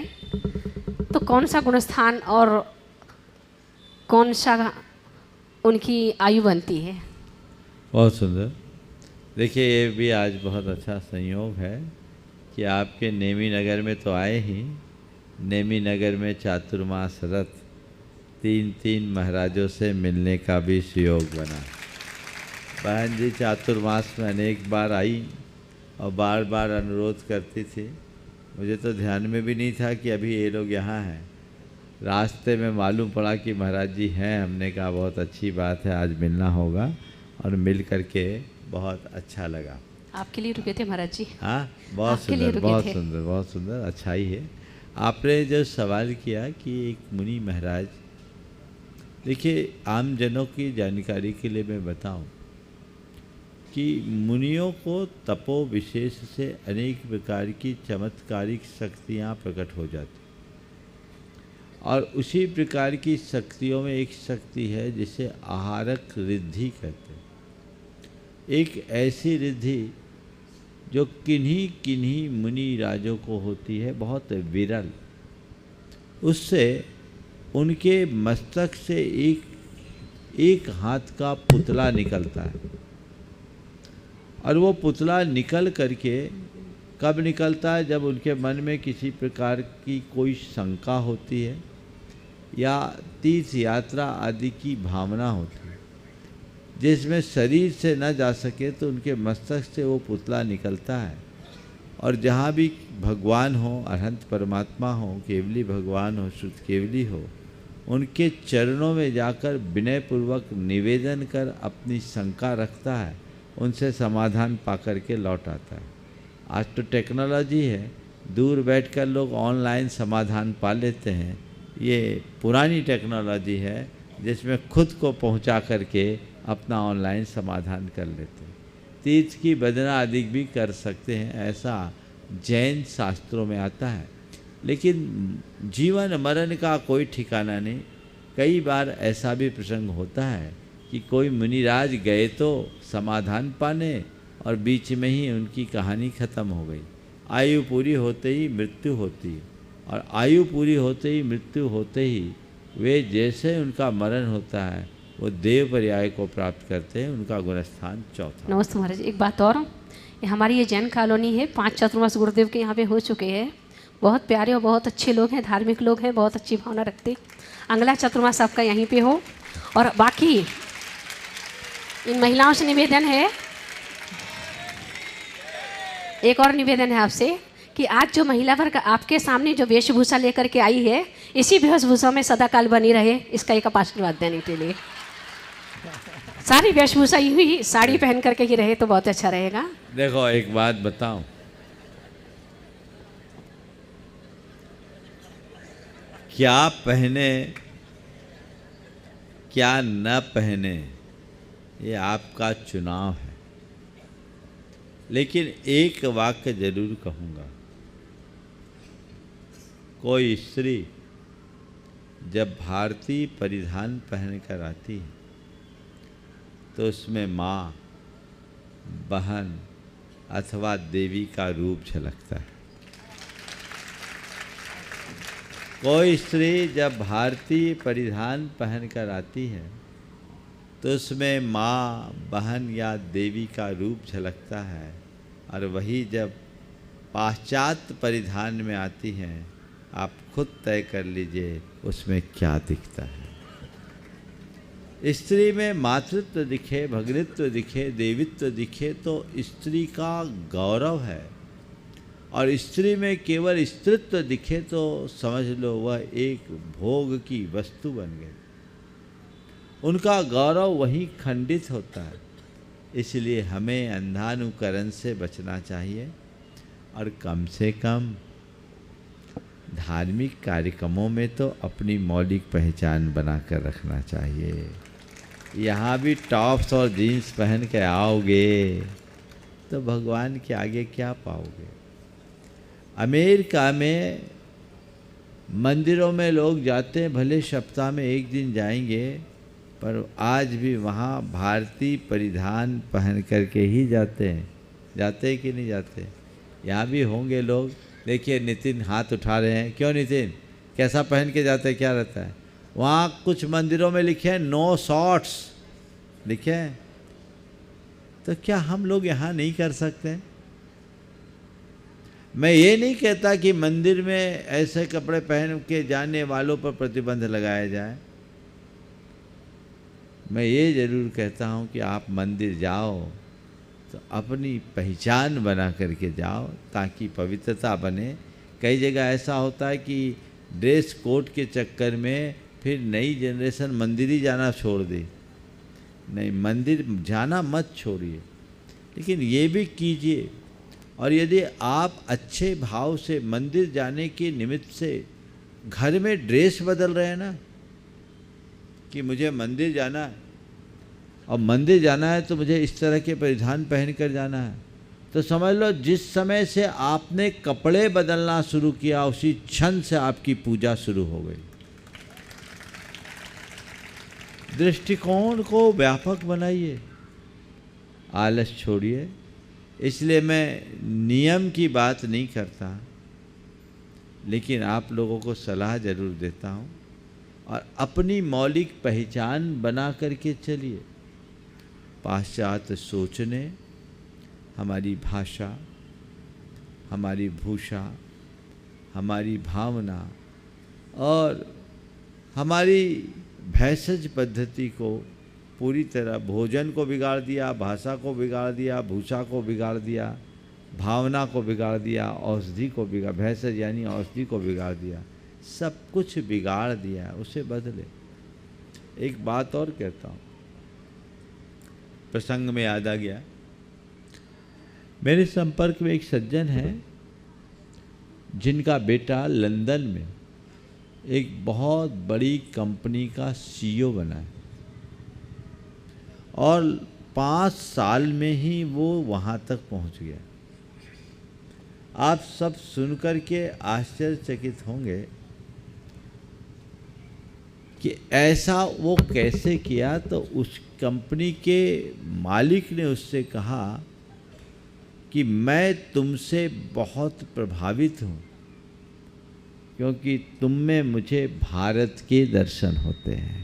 S13: तो कौन सा गुणस्थान और कौन सा उनकी आयु बनती है?
S5: बहुत सुंदर। देखिए, ये भी आज बहुत अच्छा संयोग है कि आपके नेमी नगर में तो आए ही, नेमी नगर में चातुर्मास रथ 3 महाराजों से मिलने का भी सुयोग बना। बहन जी चातुर्मास में अनेक बार आई और बार बार अनुरोध करती थी। मुझे तो ध्यान में भी नहीं था कि अभी ये लोग यहाँ हैं। रास्ते में मालूम पड़ा कि महाराज जी हैं। हमने कहा बहुत अच्छी बात है, आज मिलना होगा, और मिल करके बहुत अच्छा लगा।
S13: आपके लिए रुके थे महाराज जी?
S5: हाँ, बहुत सुंदर, बहुत सुंदर, बहुत सुंदर। अच्छा ही है। आपने जो सवाल किया कि एक मुनि महाराज, देखिए आम जनों की जानकारी के लिए मैं बताऊं कि मुनियों को तपो विशेष से अनेक प्रकार की चमत्कारिक शक्तियां प्रकट हो जाती, और उसी प्रकार की शक्तियों में एक शक्ति है जिसे आहारक रिद्धि कहते हैं। एक ऐसी रिद्धि जो किन्हीं किन्हीं मुनि राजों को होती है, बहुत विरल। उससे उनके मस्तक से एक हाथ का पुतला निकलता है, और वो पुतला निकल करके कब निकलता है? जब उनके मन में किसी प्रकार की कोई शंका होती है या तीर्थ यात्रा आदि की भावना होती है। जिसमें शरीर से न जा सके तो उनके मस्तक से वो पुतला निकलता है, और जहाँ भी भगवान हो, अनंत परमात्मा हो, केवली भगवान हो, शुद्ध केवली हो, उनके चरणों में जाकर विनयपूर्वक निवेदन कर अपनी शंका रखता है, उनसे समाधान पा कर के लौट आता है। आज तो टेक्नोलॉजी है, दूर बैठकर लोग ऑनलाइन समाधान पा लेते हैं। ये पुरानी टेक्नोलॉजी है जिसमें खुद को पहुंचा करके अपना ऑनलाइन समाधान कर लेते हैं। तीर्थ की वंदना आदि भी कर सकते हैं, ऐसा जैन शास्त्रों में आता है। लेकिन जीवन मरण का कोई ठिकाना नहीं। कई बार ऐसा भी प्रसंग होता है कि कोई मुनिराज गए तो समाधान पाने और बीच में ही उनकी कहानी ख़त्म हो गई। आयु पूरी होते ही मृत्यु होती है, और आयु पूरी होते ही मृत्यु होते ही वे जैसे उनका मरण होता है वो देव पर्याय को प्राप्त करते हैं। उनका गुणस्थान चौथा।
S13: नमस्ते महाराज, एक बात और, ये हमारी ये जैन कॉलोनी है, 5 चतुर्मास गुरुदेव के यहाँ पे हो चुके हैं। बहुत प्यारे और बहुत अच्छे लोग हैं, धार्मिक लोग हैं, बहुत अच्छी भावना रखते। अगला चतुर्मास आपका यहीं पे हो। और बाकी इन महिलाओं से निवेदन है, एक और निवेदन है आपसे कि आज जो महिला वर्ग आपके सामने जो वेशभूषा लेकर के आई है, इसी वेशभूषा में सदाकाल बनी रहे, इसका एक आशीर्वाद देने के लिए। सारी वेशभूषा ही साड़ी पहन करके ही रहे तो बहुत अच्छा रहेगा।
S5: देखो एक बात बताऊं, क्या पहने क्या न पहने ये आपका चुनाव है। लेकिन एक वाक्य जरूर कहूँगा, कोई स्त्री जब भारतीय परिधान पहनकर आती है तो उसमें माँ, बहन अथवा देवी का रूप झलकता है। कोई स्त्री जब भारतीय परिधान पहनकर आती है तो उसमें माँ, बहन या देवी का रूप झलकता है, और वही जब पाश्चात्य परिधान में आती हैं, आप खुद तय कर लीजिए उसमें क्या दिखता है। स्त्री में मातृत्व दिखे, भगिनित्व दिखे, देवित्व दिखे तो स्त्री का गौरव है, और स्त्री में केवल स्त्रीत्व दिखे तो समझ लो वह एक भोग की वस्तु बन गई। उनका गौरव वहीं खंडित होता है। इसलिए हमें अंधानुकरण से बचना चाहिए, और कम से कम धार्मिक कार्यक्रमों में तो अपनी मौलिक पहचान बनाकर रखना चाहिए। यहाँ भी टॉप्स और जीन्स पहन के आओगे तो भगवान के आगे क्या पाओगे। अमेरिका में मंदिरों में लोग जाते हैं, भले सप्ताह में एक दिन जाएंगे, पर आज भी वहाँ भारतीय परिधान पहन करके ही जाते हैं। जाते कि नहीं जाते? यहाँ भी होंगे लोग। देखिए नितिन हाथ उठा रहे हैं, क्यों नितिन? कैसा पहन के जाते हैं, क्या रहता है? वहाँ कुछ मंदिरों में लिखे हैं नो शॉर्ट्स लिखे हैं, तो क्या हम लोग यहाँ नहीं कर सकते? मैं ये नहीं कहता कि मंदिर में ऐसे कपड़े पहन के जाने वालों पर प्रतिबंध लगाया जाए। मैं ये ज़रूर कहता हूँ कि आप मंदिर जाओ तो अपनी पहचान बना करके जाओ ताकि पवित्रता बने। कई जगह ऐसा होता है कि ड्रेस कोड के चक्कर में फिर नई जनरेशन मंदिर ही जाना छोड़ दे। नहीं, मंदिर जाना मत छोड़िए, लेकिन ये भी कीजिए। और यदि आप अच्छे भाव से मंदिर जाने के निमित्त से घर में ड्रेस बदल रहे हैं ना, कि मुझे मंदिर जाना है और मंदिर जाना है तो मुझे इस तरह के परिधान पहन कर जाना है, तो समझ लो जिस समय से आपने कपड़े बदलना शुरू किया उसी क्षण से आपकी पूजा शुरू हो गई। दृष्टिकोण को व्यापक बनाइए, आलस छोड़िए। इसलिए मैं नियम की बात नहीं करता, लेकिन आप लोगों को सलाह जरूर देता हूँ, और अपनी मौलिक पहचान बना करके चलिए। पाश्चात्य सोचने, हमारी भाषा, हमारी भूषा, हमारी भावना और हमारी भैषज पद्धति को पूरी तरह भोजन को बिगाड़ दिया, भाषा को बिगाड़ दिया, भूषा को बिगाड़ दिया, भावना को बिगाड़ दिया, औषधि को बिगाड़, भेषज यानी औषधि को बिगाड़ दिया, सब कुछ बिगाड़ दिया, उसे बदले। एक बात और कहता हूँ, प्रसंग में याद आ गया, मेरे संपर्क में एक सज्जन है जिनका बेटा लंदन में एक बहुत बड़ी कंपनी का सीईओ बना है और 5 साल में ही वो वहाँ तक पहुँच गया। आप सब सुनकर के आश्चर्यचकित होंगे कि ऐसा वो कैसे किया। तो उस कंपनी के मालिक ने उससे कहा कि मैं तुमसे बहुत प्रभावित हूँ क्योंकि तुम में मुझे भारत के दर्शन होते हैं।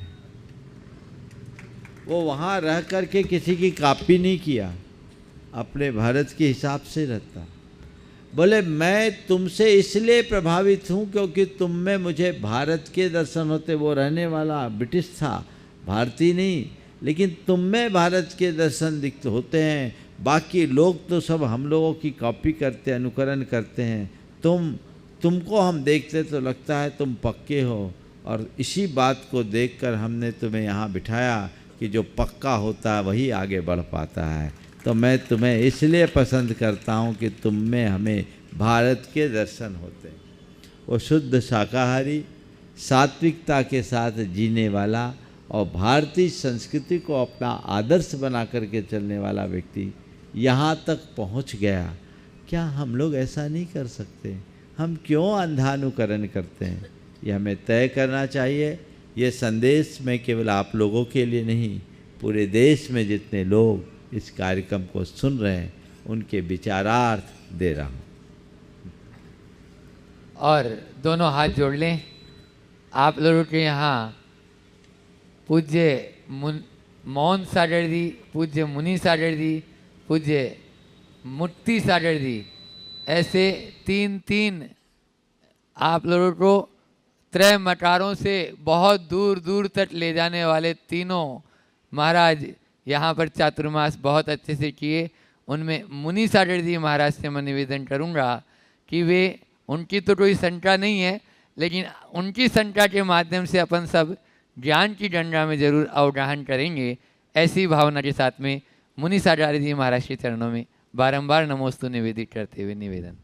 S5: वो वहाँ रह कर के किसी की कॉपी नहीं किया, अपने भारत के हिसाब से रहता। बोले मैं तुमसे इसलिए प्रभावित हूँ क्योंकि तुम में मुझे भारत के दर्शन होते। वो रहने वाला ब्रिटिश था, भारतीय नहीं, लेकिन तुम में भारत के दर्शन दिखते होते हैं। बाकी लोग तो सब हम लोगों की कॉपी करते, अनुकरण करते हैं। तुमको हम देखते तो लगता है तुम पक्के हो, और इसी बात को देखकर हमने तुम्हें यहाँ बिठाया कि जो पक्का होता है वही आगे बढ़ पाता है। तो मैं तुम्हें इसलिए पसंद करता हूँ कि तुम में हमें भारत के दर्शन होते हैं। वो शुद्ध शाकाहारी, सात्विकता के साथ जीने वाला और भारतीय संस्कृति को अपना आदर्श बना करके चलने वाला व्यक्ति यहाँ तक पहुँच गया। क्या हम लोग ऐसा नहीं कर सकते? हम क्यों अंधानुकरण करते हैं? ये हमें तय करना चाहिए। ये संदेश मैं केवल आप लोगों के लिए नहीं, पूरे देश में जितने लोग इस कार्यक्रम को सुन रहे हैं उनके विचारार्थ दे रहा हूँ।
S2: और दोनों हाथ जोड़ लें। आप लोगों के यहाँ पूज्य मोहन सागर जी, पूज्य मुनि सागर जी, पूज्य मुक्ति सागर जी, ऐसे तीन आप लोगों को त्रय मकारों से बहुत दूर दूर तक ले जाने वाले तीनों महाराज यहाँ पर चातुर्मास बहुत अच्छे से किए। उनमें मुनि सागर जी महाराज से मैं निवेदन करूँगा कि वे, उनकी तो कोई संख्या नहीं है, लेकिन उनकी संख्या के माध्यम से अपन सब ज्ञान की गंगा में जरूर अवगाहन करेंगे। ऐसी भावना के साथ में मुनि सागर जी महाराज के चरणों में बारंबार नमोस्तु निवेदित करते हुए निवेदन।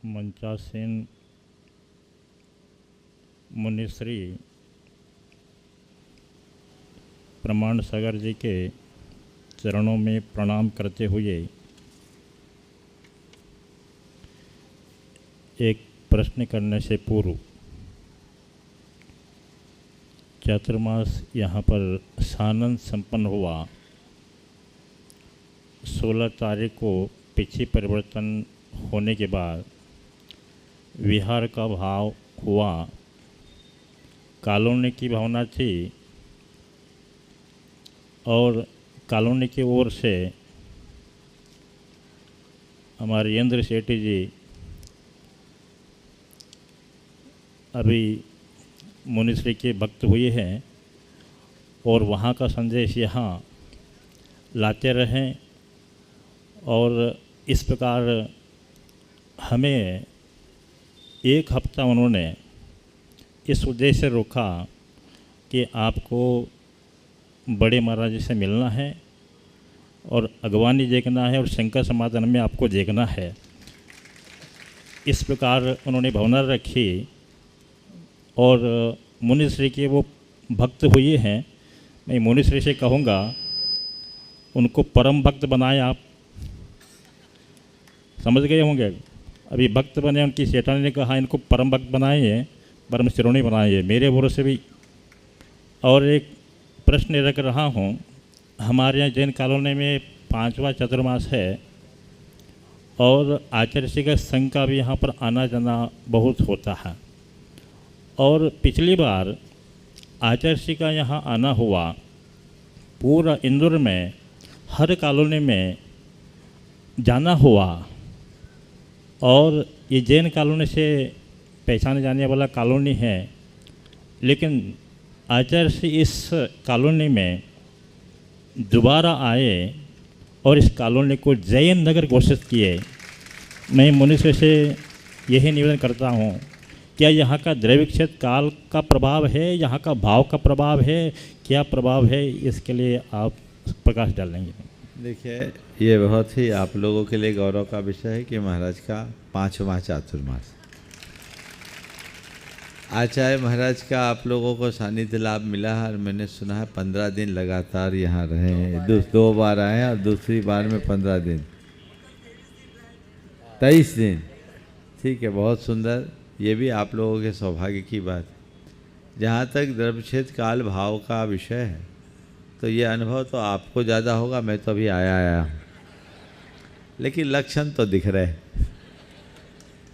S14: मंचासीन मुनिश्री प्रमाण सागर जी के चरणों में प्रणाम करते हुए एक प्रश्न करने से पूर्व, चातुर्मास यहाँ पर सानंद संपन्न हुआ। 16 तारीख को पिछी परिवर्तन होने के बाद विहार का भाव हुआ, कॉलोनी की भावना थी और कॉलोनी की ओर से हमारे इंद्र सेठी जी अभी मुनिश्री के भक्त हुए हैं और वहाँ का संदेश यहाँ लाते रहें। और इस प्रकार हमें 1 हफ्ता उन्होंने इस उद्देश्य से रोका कि आपको बड़े महाराज जी से मिलना है और अगवानी देखना है और शंकर समाधान में आपको देखना है। इस प्रकार उन्होंने भावना रखी और मुनिश्री के वो भक्त हुए हैं। मैं मुनिश्री से कहूँगा उनको परम भक्त बनाए। आप समझ गए होंगे, अभी भक्त बने, उनकी सेठानी ने कहा इनको परम भक्त बनाइए, परम शिरोणी बनाइए। मेरे भरोसे भी। और एक प्रश्न रख रहा हूँ, हमारे यहाँ जैन कॉलोनी में 5वां चातुर्मास है और आचार्य का संघ का भी यहाँ पर आना जाना बहुत होता है। और पिछली बार आचार्य का यहाँ आना हुआ, पूरा इंदौर में हर कॉलोनी में जाना हुआ और ये जैन कॉलोनी से पहचाने जाने वाला कॉलोनी है, लेकिन आचार्य से इस कॉलोनी में दोबारा आए और इस कॉलोनी को जैन नगर घोषित किए। मैं मनुष्य से यही निवेदन करता हूँ, क्या यहाँ का द्रव्य क्षेत्र काल का प्रभाव है, यहाँ का भाव का प्रभाव है, क्या प्रभाव है, इसके लिए आप प्रकाश डालेंगे?
S5: देखिए, ये बहुत ही आप लोगों के लिए गौरव का विषय है कि महाराज का 5वां चातुर्मास, आचार्य महाराज का आप लोगों को सानिध्य लाभ मिला है। और मैंने सुना है 15 दिन लगातार यहाँ रहे हैं, 2 बार आए और दूसरी बार में 15 दिन, 23 दिन। ठीक है, बहुत सुंदर। ये भी आप लोगों के सौभाग्य की बात। जहाँ तक द्रव्य क्षेत्र काल भाव का विषय है, तो ये अनुभव तो आपको ज़्यादा होगा, मैं तो अभी आया हूँ, लेकिन लक्षण तो दिख रहे।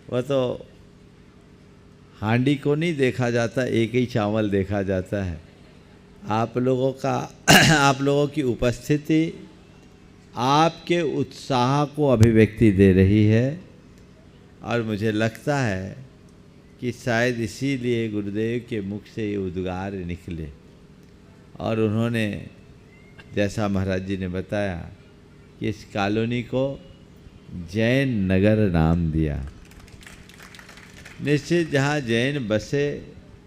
S5: वह तो हांडी को नहीं देखा जाता, एक ही चावल देखा जाता है। आप लोगों की उपस्थिति आपके उत्साह को अभिव्यक्ति दे रही है, और मुझे लगता है कि शायद इसीलिए गुरुदेव के मुख से ये उद्गार निकले। और उन्होंने, जैसा महाराज जी ने बताया, कि इस कॉलोनी को जैन नगर नाम दिया। निश्चित जहाँ जैन बसे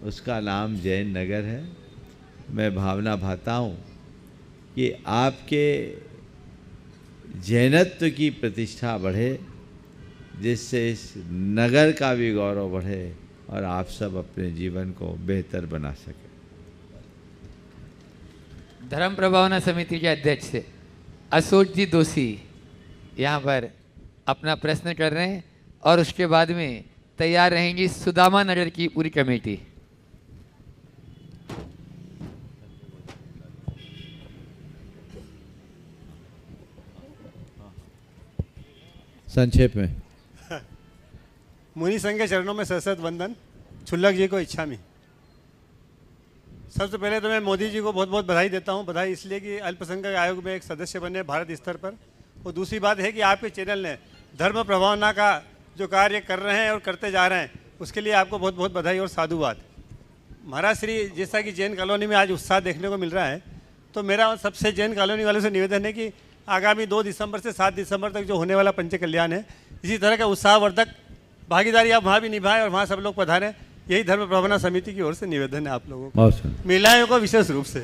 S5: उसका नाम जैन नगर है। मैं भावना भाता हूँ कि आपके जैनत्व की प्रतिष्ठा बढ़े, जिससे इस नगर का भी गौरव बढ़े और आप सब अपने जीवन को बेहतर बना सकें।
S2: धर्म प्रभावना समिति के अध्यक्ष अशोक जी दोषी यहाँ पर अपना प्रश्न कर रहे हैं, और उसके बाद में तैयार रहेंगी सुदामा नगर की पूरी कमेटी।
S5: संक्षेप में
S15: मुनि संघ के चरणों में सशस्त्र वंदन। छुल्लक जी को इच्छामी। सबसे पहले तो मैं मोदी जी को बहुत बहुत बधाई देता हूं। बधाई इसलिए कि अल्पसंख्यक आयोग में एक सदस्य बने भारत स्तर पर, और दूसरी बात है कि आपके चैनल ने धर्म प्रभावना का जो कार्य कर रहे हैं और करते जा रहे हैं, उसके लिए आपको बहुत बहुत बधाई और साधुवाद। महाराज श्री, जैसा कि जैन कॉलोनी में आज उत्साह देखने को मिल रहा है, तो मेरा सबसे जैन कॉलोनी वालों से निवेदन है कि आगामी 2 दिसंबर से 7 दिसंबर तक जो होने वाला पंच कल्याण है, इसी तरह का उत्साहवर्धक भागीदारी आप वहाँ भी निभाएं और वहाँ सब लोग पधारें। यही धर्म प्रभावना समिति की ओर से निवेदन है आप लोगों को, महिलाओं को विशेष रूप से।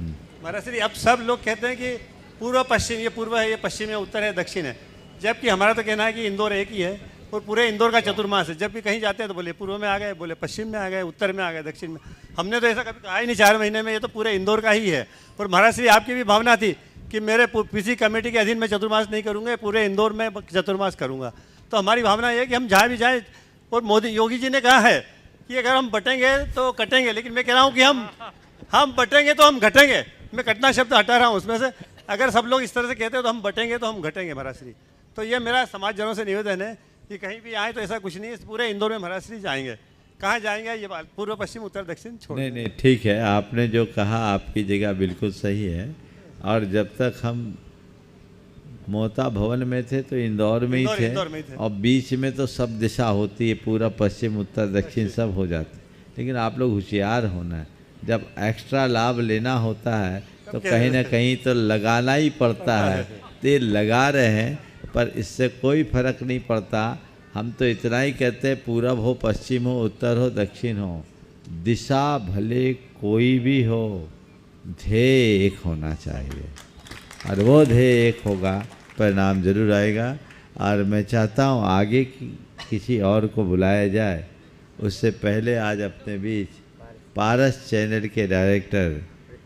S15: महाराज श्री, अब सब लोग कहते हैं कि पूर्व पश्चिम, ये पूर्व है, ये पश्चिम है, उत्तर है, दक्षिण है, जबकि हमारा तो कहना है कि इंदौर एक ही है और पूरे इंदौर का चतुर्मास है। जब भी कहीं जाते हैं तो बोले पूर्व में आ गए, बोले पश्चिम में आ गए, उत्तर में आ गए, दक्षिण में। हमने तो ऐसा कभी कहा ही नहीं 4 महीने में, ये तो पूरे इंदौर का ही है। और महाराज श्री, आपकी भी भावना थी कि मेरे किसी कमेटी के अधीन में चतुर्मास नहीं करूँगा, पूरे इंदौर में चतुर्मास करूँगा। तो हमारी भावना ये है कि हम जहाँ भी जाएँ, और मोदी योगी जी ने कहा है कि अगर हम बटेंगे तो कटेंगे, लेकिन मैं कह रहा हूँ कि हम बटेंगे तो हम घटेंगे। मैं कटना शब्द हटा रहा हूँ उसमें से। अगर सब लोग इस तरह से कहते हैं तो हम बटेंगे तो हम घटेंगे महाराज श्री। तो ये मेरा समाजजनों से निवेदन है कि कहीं भी आए तो ऐसा कुछ नहीं है, पूरे इंदौर में महाराज श्री जाएंगे। कहाँ जाएंगे ये पूर्व पश्चिम उत्तर दक्षिण छोड़।
S5: नहीं, ठीक है, आपने जो कहा आपकी जगह बिल्कुल सही है। और जब तक हम मोता भवन में थे तो इंदौर में ही थे, और बीच में तो सब दिशा होती है, पूरा पश्चिम उत्तर दक्षिण सब हो जाते। लेकिन आप लोग होशियार होना है, जब एक्स्ट्रा लाभ लेना होता है तो कहीं ना कहीं तो लगाना ही पड़ता है। तो ये लगा रहे हैं, पर इससे कोई फर्क नहीं पड़ता। हम तो इतना ही कहते हैं, पूरब हो, पश्चिम हो, उत्तर हो, दक्षिण हो, दिशा भले कोई भी हो, ध्येय एक होना चाहिए, और वो ध्येय एक होगा, परिणाम जरूर आएगा। और मैं चाहता हूँ आगे किसी और को बुलाया जाए, उससे पहले आज अपने बीच पारस चैनल के डायरेक्टर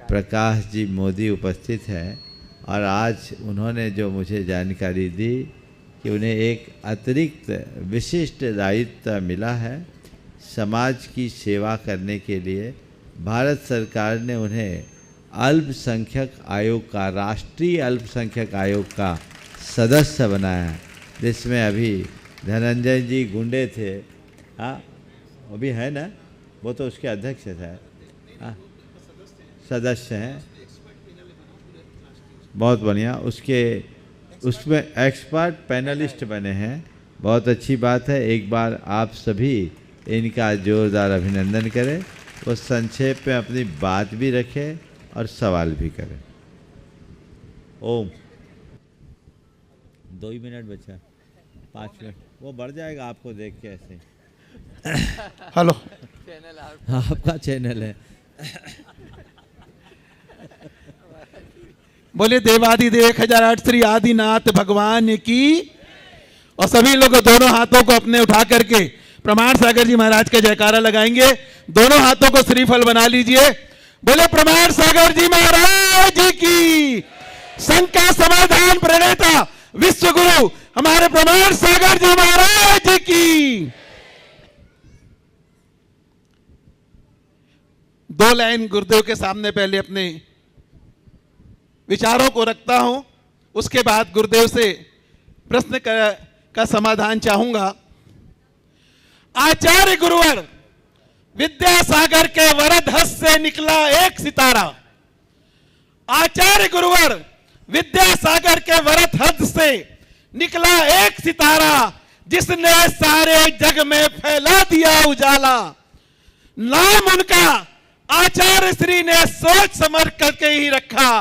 S5: प्रकाश जी मोदी उपस्थित हैं, और आज उन्होंने जो मुझे जानकारी दी कि उन्हें एक अतिरिक्त विशिष्ट दायित्व मिला है, समाज की सेवा करने के लिए भारत सरकार ने उन्हें अल्पसंख्यक आयोग का, राष्ट्रीय अल्पसंख्यक आयोग का सदस्य बनाया है, जिसमें अभी धनंजय जी गुंडे थे। हाँ, वो भी है ना, वो तो उसके अध्यक्ष थे। हाँ, सदस्य हैं, बहुत बढ़िया। उसके उसमें एक्सपर्ट पैनलिस्ट बने हैं। बहुत अच्छी बात है। एक बार आप सभी इनका जोरदार अभिनंदन करें। वो संक्षेप में अपनी बात भी रखें और सवाल भी करें। ओम 2 ही मिनट बचा, 5 मिनट वो बढ़ जाएगा आपको देख के ऐसे।
S12: हेलो,
S5: आपका चैनल है।
S12: बोले देवादिदेव 1008 श्री आदिनाथ भगवान की। और सभी लोग दोनों हाथों को अपने उठा करके प्रमाण सागर जी महाराज का जयकारा लगाएंगे। दोनों हाथों को श्रीफल बना लीजिए। बोले प्रमाण सागर जी महाराज की। शंका समाधान प्रणेता विश्व गुरु हमारे प्रमाण सागर जी महाराज की। 2 लाइन गुरुदेव के सामने पहले अपने विचारों को रखता हूं, उसके बाद गुरुदेव से प्रश्न का समाधान चाहूंगा। आचार्य गुरुवर विद्यासागर के वरद हस्त से निकला एक सितारा। आचार्य गुरुवर विद्यासागर के वरद हस्त से निकला एक सितारा, जिसने सारे जग में फैला दिया उजाला। नाम उनका आचार्य श्री ने सोच समझ करके ही रखा।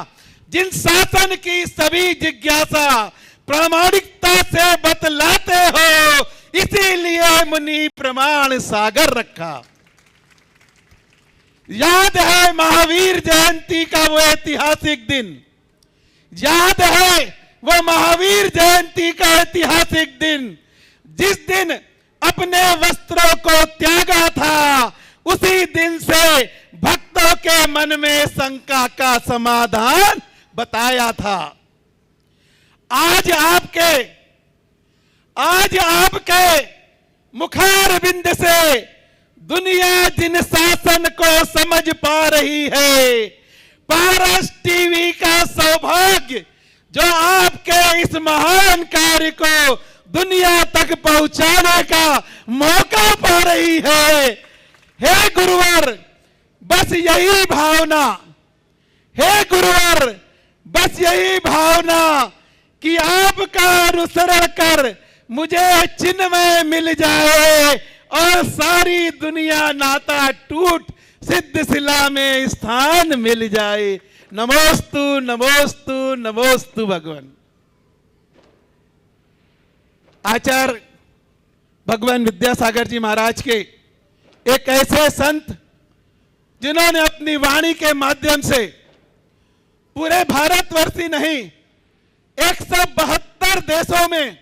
S12: जिन शासन की सभी जिज्ञासा प्रामाणिकता से बतलाते हो, इसीलिए मुनि प्रमाण सागर रखा। याद है महावीर जयंती का वो ऐतिहासिक दिन। याद है वो महावीर जयंती का ऐतिहासिक दिन, जिस दिन अपने वस्त्रों को त्यागा था। उसी दिन से भक्तों के मन में शंका का समाधान बताया था। आज आपके मुखारविंद से दुनिया जिन शासन को समझ पा रही है, पारस टीवी का सौभाग्य जो आपके इस महान कार्य को दुनिया तक पहुंचाने का मौका पा रही है। हे गुरुवर, बस यही भावना, हे गुरुवर, बस यही भावना कि आपका अनुसरण कर मुझे चिन्मय मिल जाए और सारी दुनिया नाता टूट सिद्ध शिला में स्थान मिल जाए। नमोस्तु नमोस्तु नमोस्तु भगवान। आचार्य भगवान विद्यासागर जी महाराज के एक ऐसे संत जिन्होंने अपनी वाणी के माध्यम से पूरे भारतवर्ष ही नहीं 172 देशों में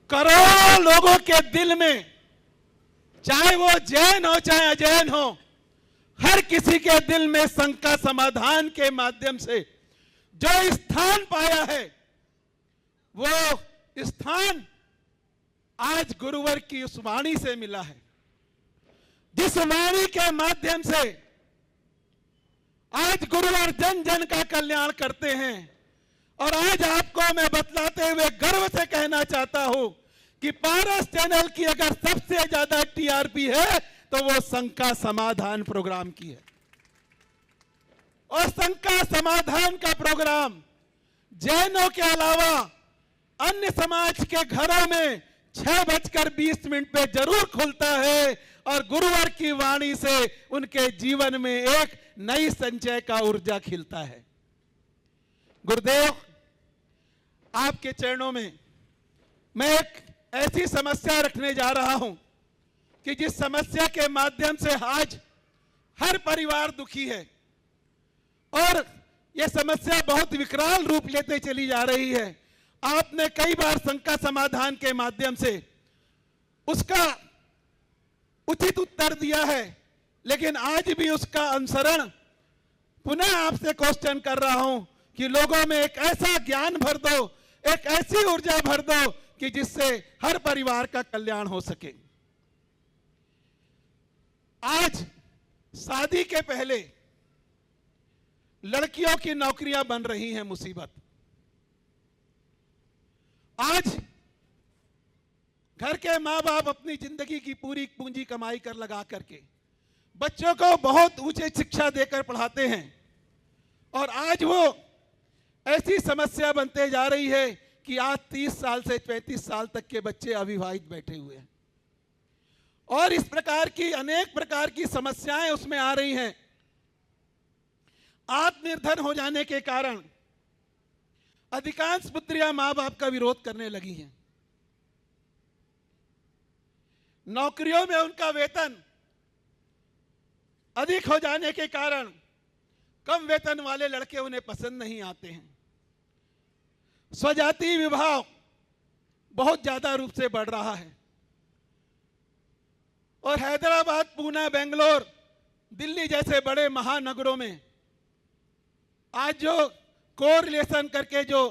S12: करोड़ों लोगों के दिल में, चाहे वो जैन हो चाहे अजैन हो, हर किसी के दिल में शंका समाधान के माध्यम से जो स्थान पाया है, वो स्थान आज गुरुवर की उस वाणी से मिला है। जिस वाणी के माध्यम से आज गुरुवर जन जन का कल्याण करते हैं। और आज आपको मैं बतलाते हुए गर्व से कहना चाहता हूं कि पारस चैनल की अगर सबसे ज्यादा टीआरपी है तो वो शंका समाधान प्रोग्राम की है। और शंका समाधान का प्रोग्राम जैनों के अलावा अन्य समाज के घरों में 6:20 पे जरूर खुलता है। और गुरुवर की वाणी से उनके जीवन में एक नई संचय का ऊर्जा खिलता है। गुरुदेव, आपके चरणों में मैं एक ऐसी समस्या रखने जा रहा हूं कि जिस समस्या के माध्यम से आज हर परिवार दुखी है और यह समस्या बहुत विकराल रूप लेते चली जा रही है। आपने कई बार शंका समाधान के माध्यम से उसका उचित उत्तर दिया है, लेकिन आज भी उसका अनुसरण पुनः आपसे क्वेश्चन कर रहा हूं कि लोगों में एक ऐसा ज्ञान भर दो, एक ऐसी ऊर्जा भर दो कि जिससे हर परिवार का कल्याण हो सके। आज शादी के पहले लड़कियों की नौकरियां बन रही हैं मुसीबत। आज घर के माँ बाप अपनी जिंदगी की पूरी पूंजी कमाई कर लगा करके बच्चों को बहुत ऊंचे शिक्षा देकर पढ़ाते हैं और आज वो
S16: ऐसी समस्या बनते जा रही है कि आज 30 साल से 35 साल तक के बच्चे अविवाहित बैठे हुए हैं और इस प्रकार की अनेक प्रकार की समस्याएं उसमें आ रही हैं। आत्मनिर्भर हो जाने के कारण अधिकांश पुत्रियां मां बाप का विरोध करने लगी हैं। नौकरियों में उनका वेतन अधिक हो जाने के कारण कम वेतन वाले लड़के उन्हें पसंद नहीं आते हैं। स्वजाति विवाह बहुत ज्यादा रूप से बढ़ रहा है और हैदराबाद, पूना, बेंगलोर, दिल्ली जैसे बड़े महानगरों में आज जो कोरिलेशन करके जो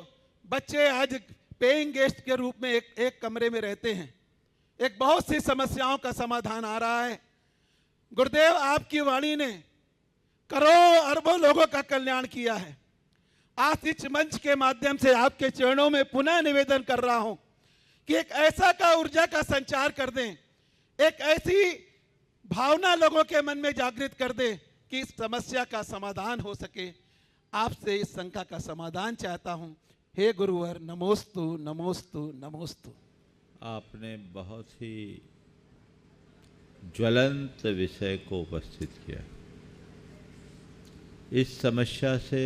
S16: बच्चे आज पेइंग गेस्ट के रूप में एक कमरे में रहते हैं, एक बहुत सी समस्याओं का समाधान आ रहा है। गुरुदेव, आपकी वाणी ने करोड़ों अरबों लोगों का कल्याण किया है। आज इस मंच के माध्यम से आपके चरणों में पुनः निवेदन कर रहा हूं कि एक ऐसा का ऊर्जा का संचार कर दें, एक ऐसी भावना लोगों के मन में जागृत कर दें कि इस समस्या का समाधान हो सके। आपसे इस शंका का समाधान चाहता हूं। हे गुरुवर, नमोस्तु नमोस्तु नमोस्तु।
S5: आपने बहुत ही ज्वलंत विषय को उपस्थित किया। इस समस्या से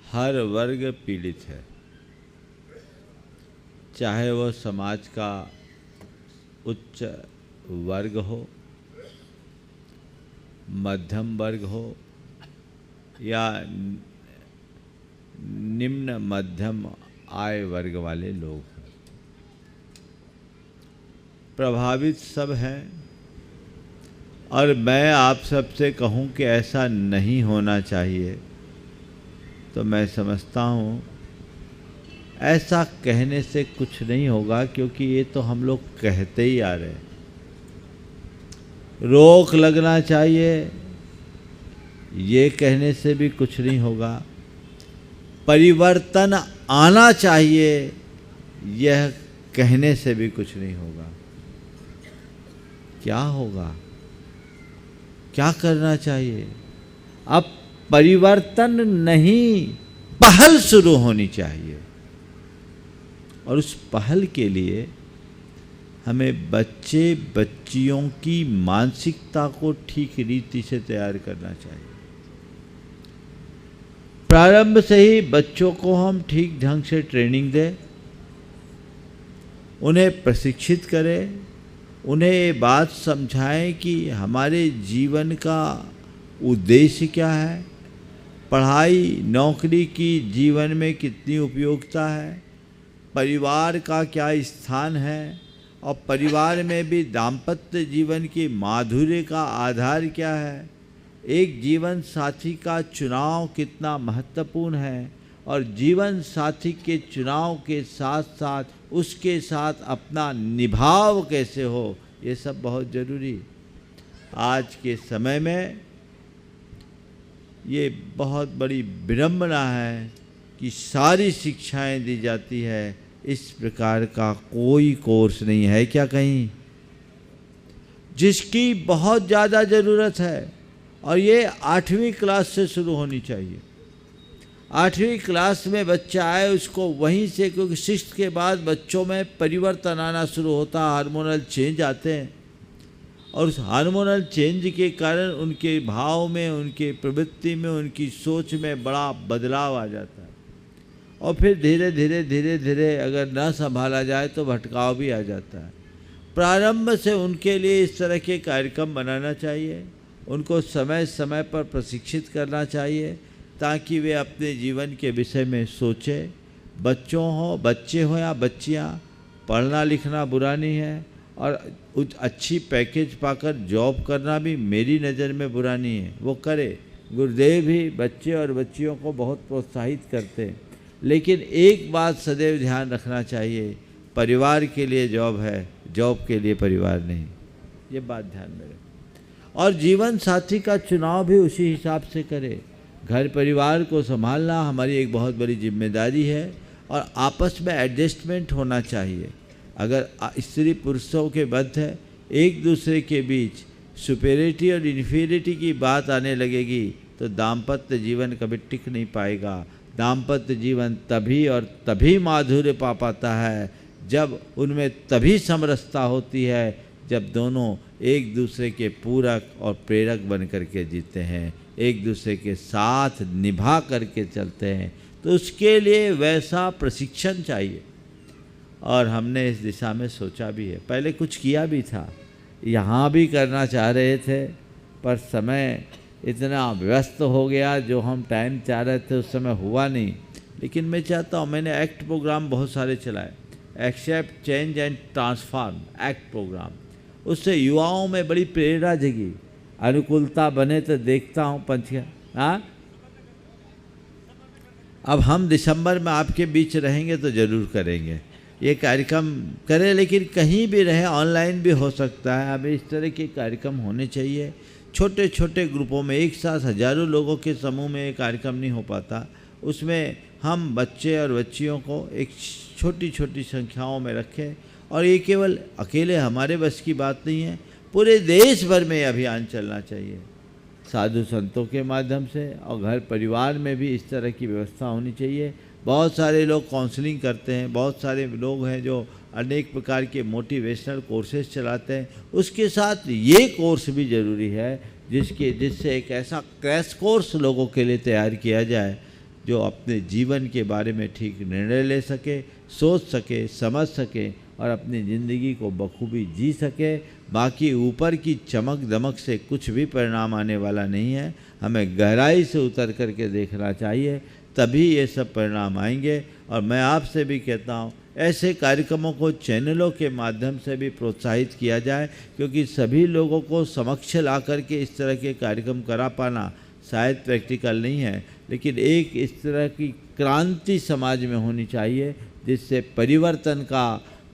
S5: हर वर्ग पीड़ित है, चाहे वह समाज का उच्च वर्ग हो, मध्यम वर्ग हो या निम्न मध्यम आय वर्ग वाले लोग हैं। प्रभावित सब हैं और मैं आप सबसे कहूं कि ऐसा नहीं होना चाहिए तो मैं समझता हूं ऐसा कहने से कुछ नहीं होगा, क्योंकि ये तो हम लोग कहते ही आ रहे हैं। रोक लगना चाहिए, ये कहने से भी कुछ नहीं होगा। परिवर्तन आना चाहिए, यह कहने से भी कुछ नहीं होगा। क्या होगा, क्या करना चाहिए? अब परिवर्तन नहीं, पहल शुरू होनी चाहिए और उस पहल के लिए हमें बच्चे बच्चियों की मानसिकता को ठीक रीति से तैयार करना चाहिए। प्रारंभ से ही बच्चों को हम ठीक ढंग से ट्रेनिंग दें, उन्हें प्रशिक्षित करें, उन्हें ये बात समझाएं कि हमारे जीवन का उद्देश्य क्या है, पढ़ाई नौकरी की जीवन में कितनी उपयोगिता है, परिवार का क्या स्थान है और परिवार में भी दाम्पत्य जीवन की माधुर्य का आधार क्या है, एक जीवन साथी का चुनाव कितना महत्वपूर्ण है और जीवन साथी के चुनाव के साथ साथ उसके साथ अपना निभाव कैसे हो, ये सब बहुत ज़रूरी। आज के समय में ये बहुत बड़ी विडंबना है कि सारी शिक्षाएं दी जाती है, इस प्रकार का कोई कोर्स नहीं है क्या कहीं, जिसकी बहुत ज़्यादा ज़रूरत है। और ये 8वीं क्लास से शुरू होनी चाहिए। 8वीं क्लास में बच्चा आए उसको वहीं से, क्योंकि 6th के बाद बच्चों में परिवर्तन आना शुरू होता, हार्मोनल चेंज आते हैं और उस हार्मोनल चेंज के कारण उनके भाव में, उनके प्रवृत्ति में, उनकी सोच में बड़ा बदलाव आ जाता है और फिर धीरे धीरे अगर न संभाला जाए तो भटकाव भी आ जाता है। प्रारंभ से उनके लिए इस तरह के कार्यक्रम बनाना चाहिए, उनको समय समय पर प्रशिक्षित करना चाहिए ताकि वे अपने जीवन के विषय में सोचें। बच्चे हों या बच्चियां, पढ़ना लिखना बुरा नहीं है और अच्छी पैकेज पाकर जॉब करना भी मेरी नज़र में बुरा नहीं है, वो करे। गुरुदेव भी बच्चे और बच्चियों को बहुत प्रोत्साहित करते हैं, लेकिन एक बात सदैव ध्यान रखना चाहिए, परिवार के लिए जॉब है, जॉब के लिए परिवार नहीं, ये बात ध्यान में रखें। और जीवन साथी का चुनाव भी उसी हिसाब से करें। घर परिवार को संभालना हमारी एक बहुत बड़ी जिम्मेदारी है और आपस में एडजस्टमेंट होना चाहिए। अगर स्त्री पुरुषों के मध्य है, एक दूसरे के बीच सुपेरिटी और इन्फीरिटी की बात आने लगेगी तो तो दाम्पत्य जीवन कभी टिक नहीं पाएगा। दाम्पत्य जीवन तभी और तभी माधुर्य पा पाता है जब उनमें तभी समरसता होती है जब दोनों एक दूसरे के पूरक और प्रेरक बन करके जीते हैं, एक दूसरे के साथ निभा करके चलते हैं। तो उसके लिए वैसा प्रशिक्षण चाहिए और हमने इस दिशा में सोचा भी है। पहले कुछ किया भी था, यहाँ भी करना चाह रहे थे पर समय इतना व्यस्त हो गया, जो हम टाइम चाह रहे थे उस समय हुआ नहीं। लेकिन मैं चाहता हूँ, मैंने एक्ट प्रोग्राम बहुत सारे चलाए, accept change and transform act programme, उससे युवाओं में बड़ी प्रेरणा जगी। अनुकूलता बने तो देखता हूँ पंच। हाँ, अब हम दिसंबर में आपके बीच रहेंगे तो ज़रूर करेंगे ये कार्यक्रम करें, लेकिन कहीं भी रहे, ऑनलाइन भी हो सकता है। अब इस तरह के कार्यक्रम होने चाहिए, छोटे छोटे ग्रुपों में, एक साथ हजारों लोगों के समूह में ये कार्यक्रम नहीं हो पाता। उसमें हम बच्चे और बच्चियों को एक छोटी छोटी संख्याओं में रखें और ये केवल अकेले हमारे बस की बात नहीं है, पूरे देश भर में ये अभियान चलना चाहिए, साधु संतों के माध्यम से, और घर परिवार में भी इस तरह की व्यवस्था होनी चाहिए। बहुत सारे लोग काउंसलिंग करते हैं, बहुत सारे लोग हैं जो अनेक प्रकार के मोटिवेशनल कोर्सेज चलाते हैं, उसके साथ ये कोर्स भी ज़रूरी है जिससे एक ऐसा क्रैश कोर्स लोगों के लिए तैयार किया जाए जो अपने जीवन के बारे में ठीक निर्णय ले सके, सोच सके, समझ सके और अपनी ज़िंदगी को बखूबी जी सके। बाकी ऊपर की चमक दमक से कुछ भी परिणाम आने वाला नहीं है, हमें गहराई से उतर करके देखना चाहिए, तभी ये सब परिणाम आएंगे। और मैं आपसे भी कहता हूँ, ऐसे कार्यक्रमों को चैनलों के माध्यम से भी प्रोत्साहित किया जाए, क्योंकि सभी लोगों को समक्ष ला करके इस तरह के कार्यक्रम करा पाना शायद प्रैक्टिकल नहीं है, लेकिन एक इस तरह की क्रांति समाज में होनी चाहिए जिससे परिवर्तन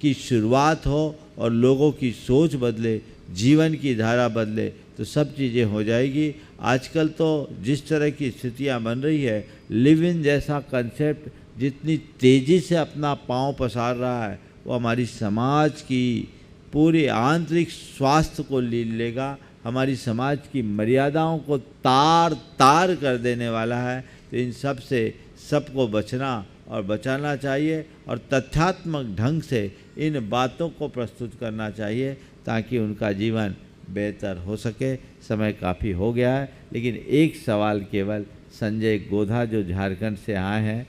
S5: की शुरुआत हो और लोगों की सोच बदले, जीवन की धारा बदले, तो सब चीज़ें हो जाएगी। आजकल तो जिस तरह की स्थितियाँ बन रही है, लिव इन जैसा कंसेप्ट जितनी तेज़ी से अपना पांव पसार रहा है, वो हमारी समाज की पूरी आंतरिक स्वास्थ्य को ले लेगा, हमारी समाज की मर्यादाओं को तार तार कर देने वाला है। तो इन सब से सबको बचना और बचाना चाहिए और तथ्यात्मक ढंग से इन बातों को प्रस्तुत करना चाहिए ताकि उनका जीवन बेहतर हो सके। समय काफ़ी हो गया है, लेकिन एक सवाल केवल संजय गोधा जो झारखंड से आए हैं,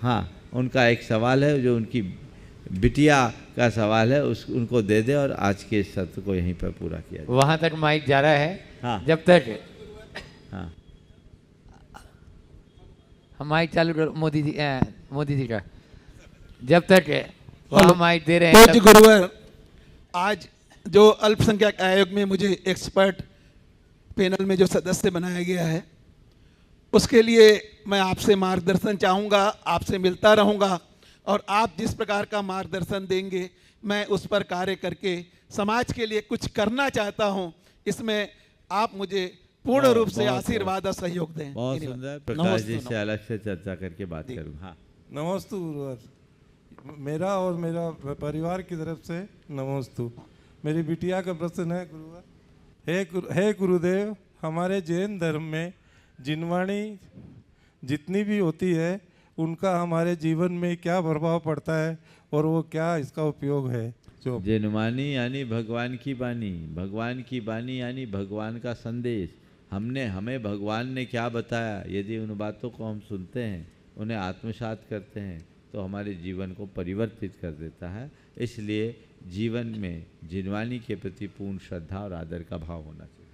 S5: हाँ, उनका एक सवाल है जो उनकी बिटिया का सवाल है, उनको दे दे और आज के सत्र को यहीं पर पूरा किया जाए।
S2: वहाँ तक माइक जा रहा है।
S5: हाँ,
S2: जब तक
S5: हाँ,
S2: हम माइक चालू कर, मोदी जी का, जब तक वहाँ माइक दे रहे हैं।
S16: पूज्य गुरुवर, आज जो अल्पसंख्यक आयोग में मुझे एक्सपर्ट पैनल में जो सदस्य बनाया गया है, उसके लिए मैं आपसे मार्गदर्शन चाहूँगा, आपसे मिलता रहूँगा और आप जिस प्रकार का मार्गदर्शन देंगे मैं उस पर कार्य करके समाज के लिए कुछ करना चाहता हूँ। इसमें आप मुझे पूर्ण रूप से आशीर्वाद और सहयोग दें।
S5: बहुत सुंदर। प्रकाश जी से अलग से चर्चा करके बात करूँ। हाँ,
S17: नमोस्तु गुरुवर, मेरा और मेरा परिवार की तरफ से नमोस्तु। मेरी बिटिया का प्रश्न है गुरुवर, हे गुरुदेव, हमारे जैन धर्म में जिनवाणी जितनी भी होती है उनका हमारे जीवन में क्या प्रभाव पड़ता है और वो क्या इसका उपयोग है? जो
S5: जिनवाणी यानी भगवान की बानी, भगवान की बानी यानी भगवान का संदेश। हमें भगवान ने क्या बताया, यदि उन बातों को हम सुनते हैं, उन्हें आत्मसात करते हैं, तो हमारे जीवन को परिवर्तित कर देता है। इसलिए जीवन में जिनवाणी के प्रति पूर्ण श्रद्धा और आदर का भाव होना चाहिए।